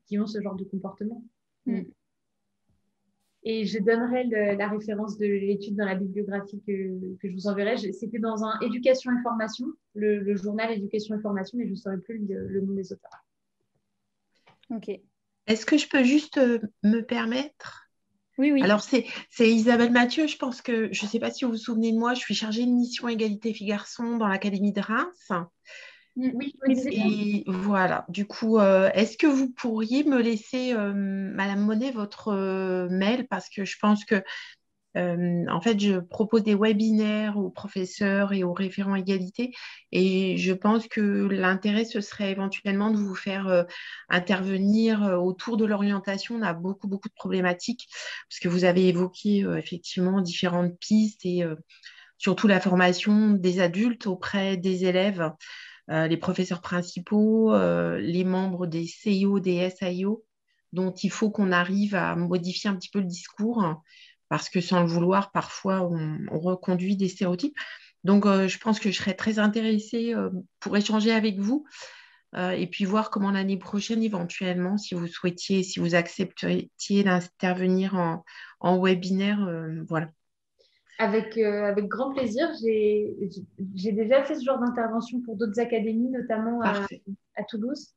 qui ont ce genre de comportement. Et je donnerai la référence de l'étude dans la bibliographie que je vous enverrai. C'était dans un Éducation-Information, le journal Éducation-Information, mais je ne saurais plus le nom des auteurs. Ok. Est-ce que je peux juste me permettre? Oui, oui. Alors, c'est Isabelle Mathieu. Je pense que, je ne sais pas si vous vous souvenez de moi, je suis chargée de mission égalité filles-garçons dans l'Académie de Reims. Oui, je me disais bien. Et voilà, du coup, est-ce que vous pourriez me laisser, Madame Monet, votre mail? Parce que je pense que, en fait, je propose des webinaires aux professeurs et aux référents égalité. Et je pense que l'intérêt, ce serait éventuellement de vous faire intervenir autour de l'orientation. On a beaucoup, beaucoup de problématiques, parce que vous avez évoqué effectivement différentes pistes et surtout la formation des adultes auprès des élèves. Les professeurs principaux, les membres des CIO, des SIO, dont il faut qu'on arrive à modifier un petit peu le discours, parce que sans le vouloir, parfois, on reconduit des stéréotypes. Donc, je pense que je serais très intéressée pour échanger avec vous et puis voir comment l'année prochaine, éventuellement, si vous souhaitiez, si vous acceptiez d'intervenir en webinaire, voilà. Avec grand plaisir. J'ai déjà fait ce genre d'intervention pour d'autres académies, notamment à Toulouse.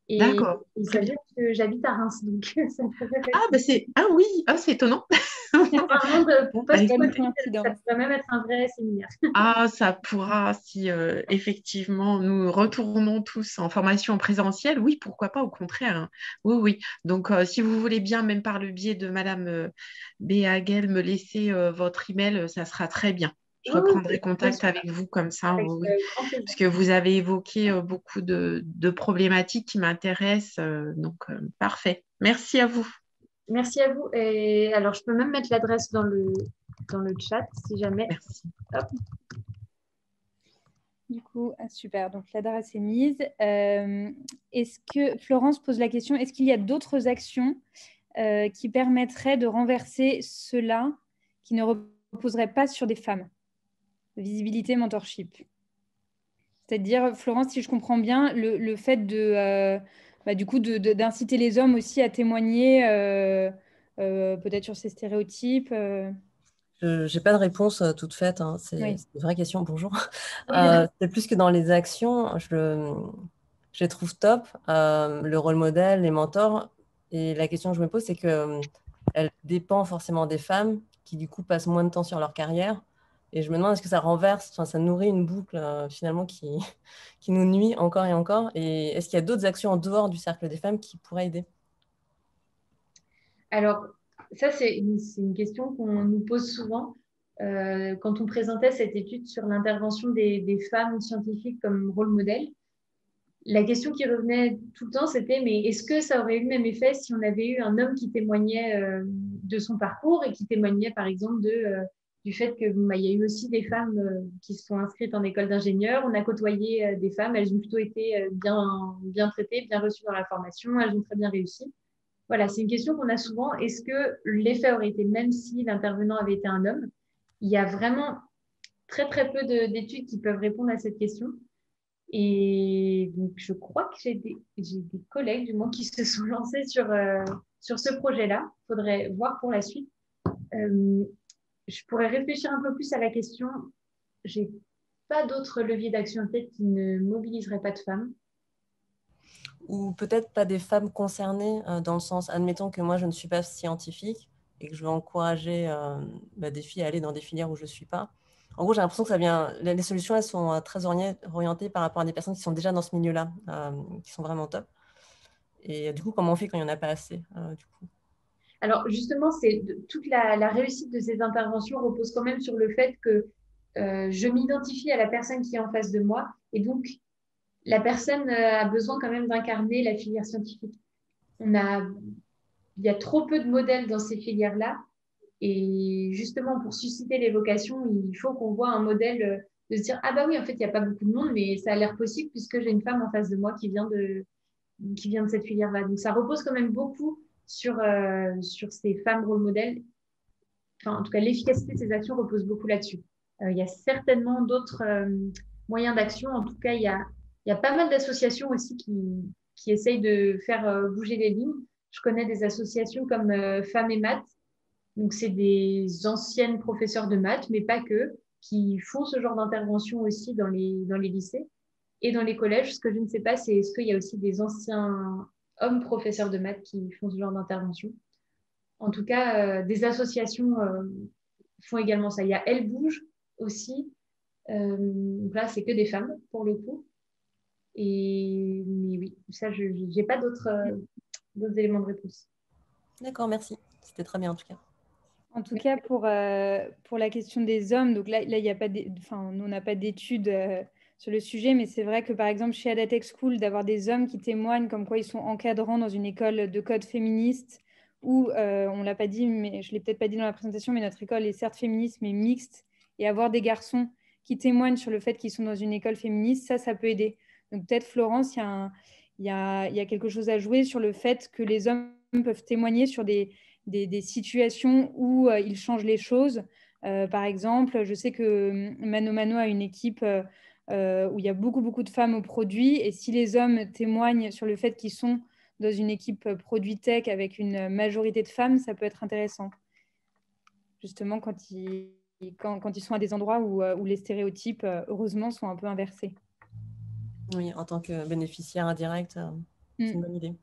Et d'accord. il s'avère que j'habite à Reims, donc ça me ferait Ah, bah c'est... ah oui, ah, c'est étonnant. Un monde Bah, Bonne post-Covid, coïncidence. ça pourrait même être un vrai séminaire. ah, ça pourra, si effectivement nous retournons tous en formation en présentiel, oui, pourquoi pas, au contraire, hein. Oui, oui. Donc, si vous voulez bien, même par le biais de Madame Béa Guel, me laisser votre email, ça sera très bien. Je Oui, oui, reprendrai bien contact sûr, avec vous comme ça, avec oui, oui. grand plaisir. Parce que vous avez évoqué beaucoup de problématiques qui m'intéressent, donc parfait. Merci à vous. Merci à vous. Et alors, je peux même mettre l'adresse dans le chat si jamais. Merci. Hop. Du coup, super. Donc, l'adresse est mise. Est-ce que Florence pose la question, est-ce qu'il y a d'autres actions qui permettraient de renverser cela qui ne reposerait pas sur des femmes? Visibilité, mentorship. C'est-à-dire, Florence, si je comprends bien, le fait du coup, d'inciter les hommes aussi à témoigner peut-être sur ces stéréotypes. Je n'ai pas de réponse toute faite, hein. C'est Oui. une vraie question, bonjour. Oui. C'est plus que dans les actions, je les trouve top, le rôle modèle, les mentors. Et la question que je me pose, c'est qu'elle dépend forcément des femmes qui, du coup, passent moins de temps sur leur carrière. Et je me demande, est-ce que ça renverse, enfin, ça nourrit une boucle finalement qui nous nuit encore et encore. Et est-ce qu'il y a d'autres actions en dehors du cercle des femmes qui pourraient aider? Alors, ça, c'est une question qu'on nous pose souvent quand on présentait cette étude sur l'intervention des femmes scientifiques comme rôle modèle. La question qui revenait tout le temps, c'était mais est-ce que ça aurait eu le même effet si on avait eu un homme qui témoignait de son parcours et qui témoignait par exemple du fait que il y a eu aussi des femmes qui se sont inscrites en école d'ingénieur, on a côtoyé des femmes, elles ont plutôt été bien traitées, bien reçues dans la formation, elles ont très bien réussi. Voilà, c'est une question qu'on a souvent. Est-ce que l'effet aurait été même si l'intervenant avait été un homme? Il y a vraiment très très peu d'études qui peuvent répondre à cette question. Et donc, je crois que j'ai des collègues, du moins, qui se sont lancés sur ce projet-là. Il faudrait voir pour la suite. Je pourrais réfléchir un peu plus à la question. Je n'ai pas d'autres leviers d'action en tête qui ne mobiliseraient pas de femmes. Ou peut-être pas des femmes concernées, dans le sens, admettons que moi, je ne suis pas scientifique et que je veux encourager des filles à aller dans des filières où je ne suis pas. En gros, j'ai l'impression que ça vient. Les solutions, elles sont très orientées par rapport à des personnes qui sont déjà dans ce milieu-là, qui sont vraiment top. Et du coup, comment on fait quand il n'y en a pas assez, du coup? Alors, justement, toute la réussite de ces interventions repose quand même sur le fait que je m'identifie à la personne qui est en face de moi. Et donc, la personne a besoin quand même d'incarner la filière scientifique. Il y a trop peu de modèles dans ces filières-là. Et justement, pour susciter les vocations, il faut qu'on voit un modèle de se dire, ah bah oui, en fait, il n'y a pas beaucoup de monde, mais ça a l'air possible puisque j'ai une femme en face de moi qui vient de cette filière-là. Donc, ça repose quand même beaucoup sur ces femmes rôle modèles. Enfin, en tout cas, l'efficacité de ces actions repose beaucoup là-dessus. Il y a certainement d'autres moyens d'action. En tout cas, il y a pas mal d'associations aussi qui essayent de faire bouger les lignes. Je connais des associations comme Femmes et Maths. Donc, c'est des anciennes professeurs de maths, mais pas que, qui font ce genre d'intervention aussi dans les lycées et dans les collèges. Ce que je ne sais pas, c'est est-ce qu'il y a aussi des anciens hommes professeurs de maths qui font ce genre d'intervention. En tout cas, des associations font également ça. Il y a Elle Bouge aussi. Donc là, c'est que des femmes pour le coup. Mais oui, ça, je n'ai pas d'autres éléments de réponse. D'accord, merci. C'était très bien en tout cas. En tout cas, pour la question des hommes, donc là il y a pas nous, on n'a pas d'études sur le sujet, mais c'est vrai que par exemple chez Adatech School, d'avoir des hommes qui témoignent comme quoi ils sont encadrants dans une école de code féministe, ou on ne l'a pas dit, mais je ne l'ai peut-être pas dit dans la présentation, mais notre école est certes féministe, mais mixte, et avoir des garçons qui témoignent sur le fait qu'ils sont dans une école féministe, ça peut aider. Donc peut-être Florence, il y a quelque chose à jouer sur le fait que les hommes peuvent témoigner sur des situations où ils changent les choses. Par exemple, je sais que Mano Mano a une équipe où il y a beaucoup de femmes au produit, et si les hommes témoignent sur le fait qu'ils sont dans une équipe produit tech avec une majorité de femmes, ça peut être intéressant. Justement, quand ils sont à des endroits où les stéréotypes, heureusement, sont un peu inversés. Oui, en tant que bénéficiaire indirect, c'est une bonne idée.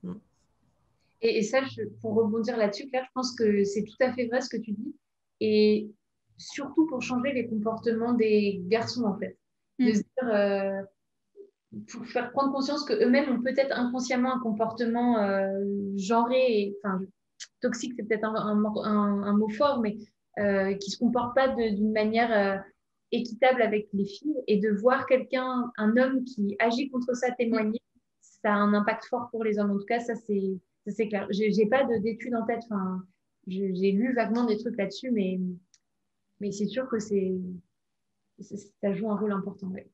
Et ça, pour rebondir là-dessus, Claire, je pense que c'est tout à fait vrai ce que tu dis. et surtout pour changer les comportements des garçons, en fait. De se dire, pour faire prendre conscience qu'eux-mêmes ont peut-être inconsciemment un comportement genré, enfin, toxique, c'est peut-être un mot fort, mais qui ne se comporte pas d'une manière équitable avec les filles. Et de voir quelqu'un, un homme qui agit contre ça témoigner, ça a un impact fort pour les hommes. En tout cas, ça, c'est clair. Je n'ai pas d'études en tête. Enfin, j'ai lu vaguement des trucs là-dessus, mais c'est sûr que ça joue un rôle important. Ouais.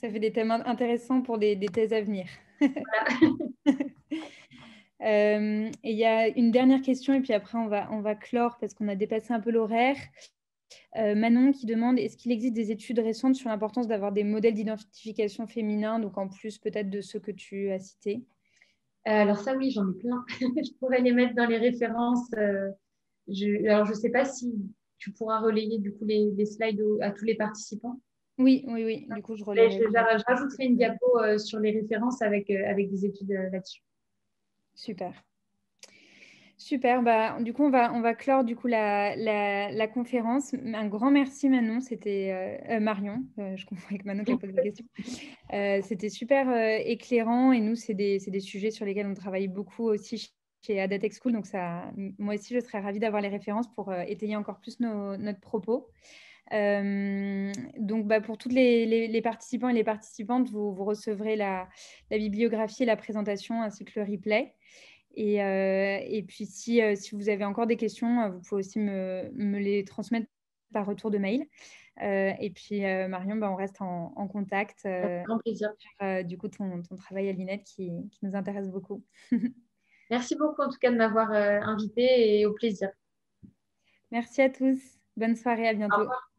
Ça fait des thèmes intéressants pour des thèses à venir. Et il y a une dernière question, et puis après, on va clore parce qu'on a dépassé un peu l'horaire. Manon qui demande, est-ce qu'il existe des études récentes sur l'importance d'avoir des modèles d'identification féminin, donc en plus peut-être de ceux que tu as cités? Alors ça, oui, j'en ai plein. Je pourrais les mettre dans les références. Alors, je ne sais pas si tu pourras relayer du coup les slides à tous les participants. Oui. Du coup, je relayerai. Je rajouterai une diapo sur les références avec des études là-dessus. Super. Bah, du coup, on va clore du coup la conférence. Un grand merci Manon. C'était Marion. Je confonds avec Manon qui a posé la question. C'était super éclairant, et nous, c'est des sujets sur lesquels on travaille beaucoup aussi chez Adatech School. Donc moi aussi, je serais ravie d'avoir les références pour étayer encore plus notre propos. Donc, pour tous les participants et les participantes, vous recevrez la bibliographie et la présentation ainsi que le replay. Et puis, si vous avez encore des questions, vous pouvez aussi me les transmettre par retour de mail. Et puis, Marion, on reste en contact. Avec grand plaisir. Sur, du coup, ton travail à l'INED qui nous intéresse beaucoup. Merci beaucoup en tout cas de m'avoir invitée, et au plaisir. Merci à tous. Bonne soirée, à bientôt. Au revoir.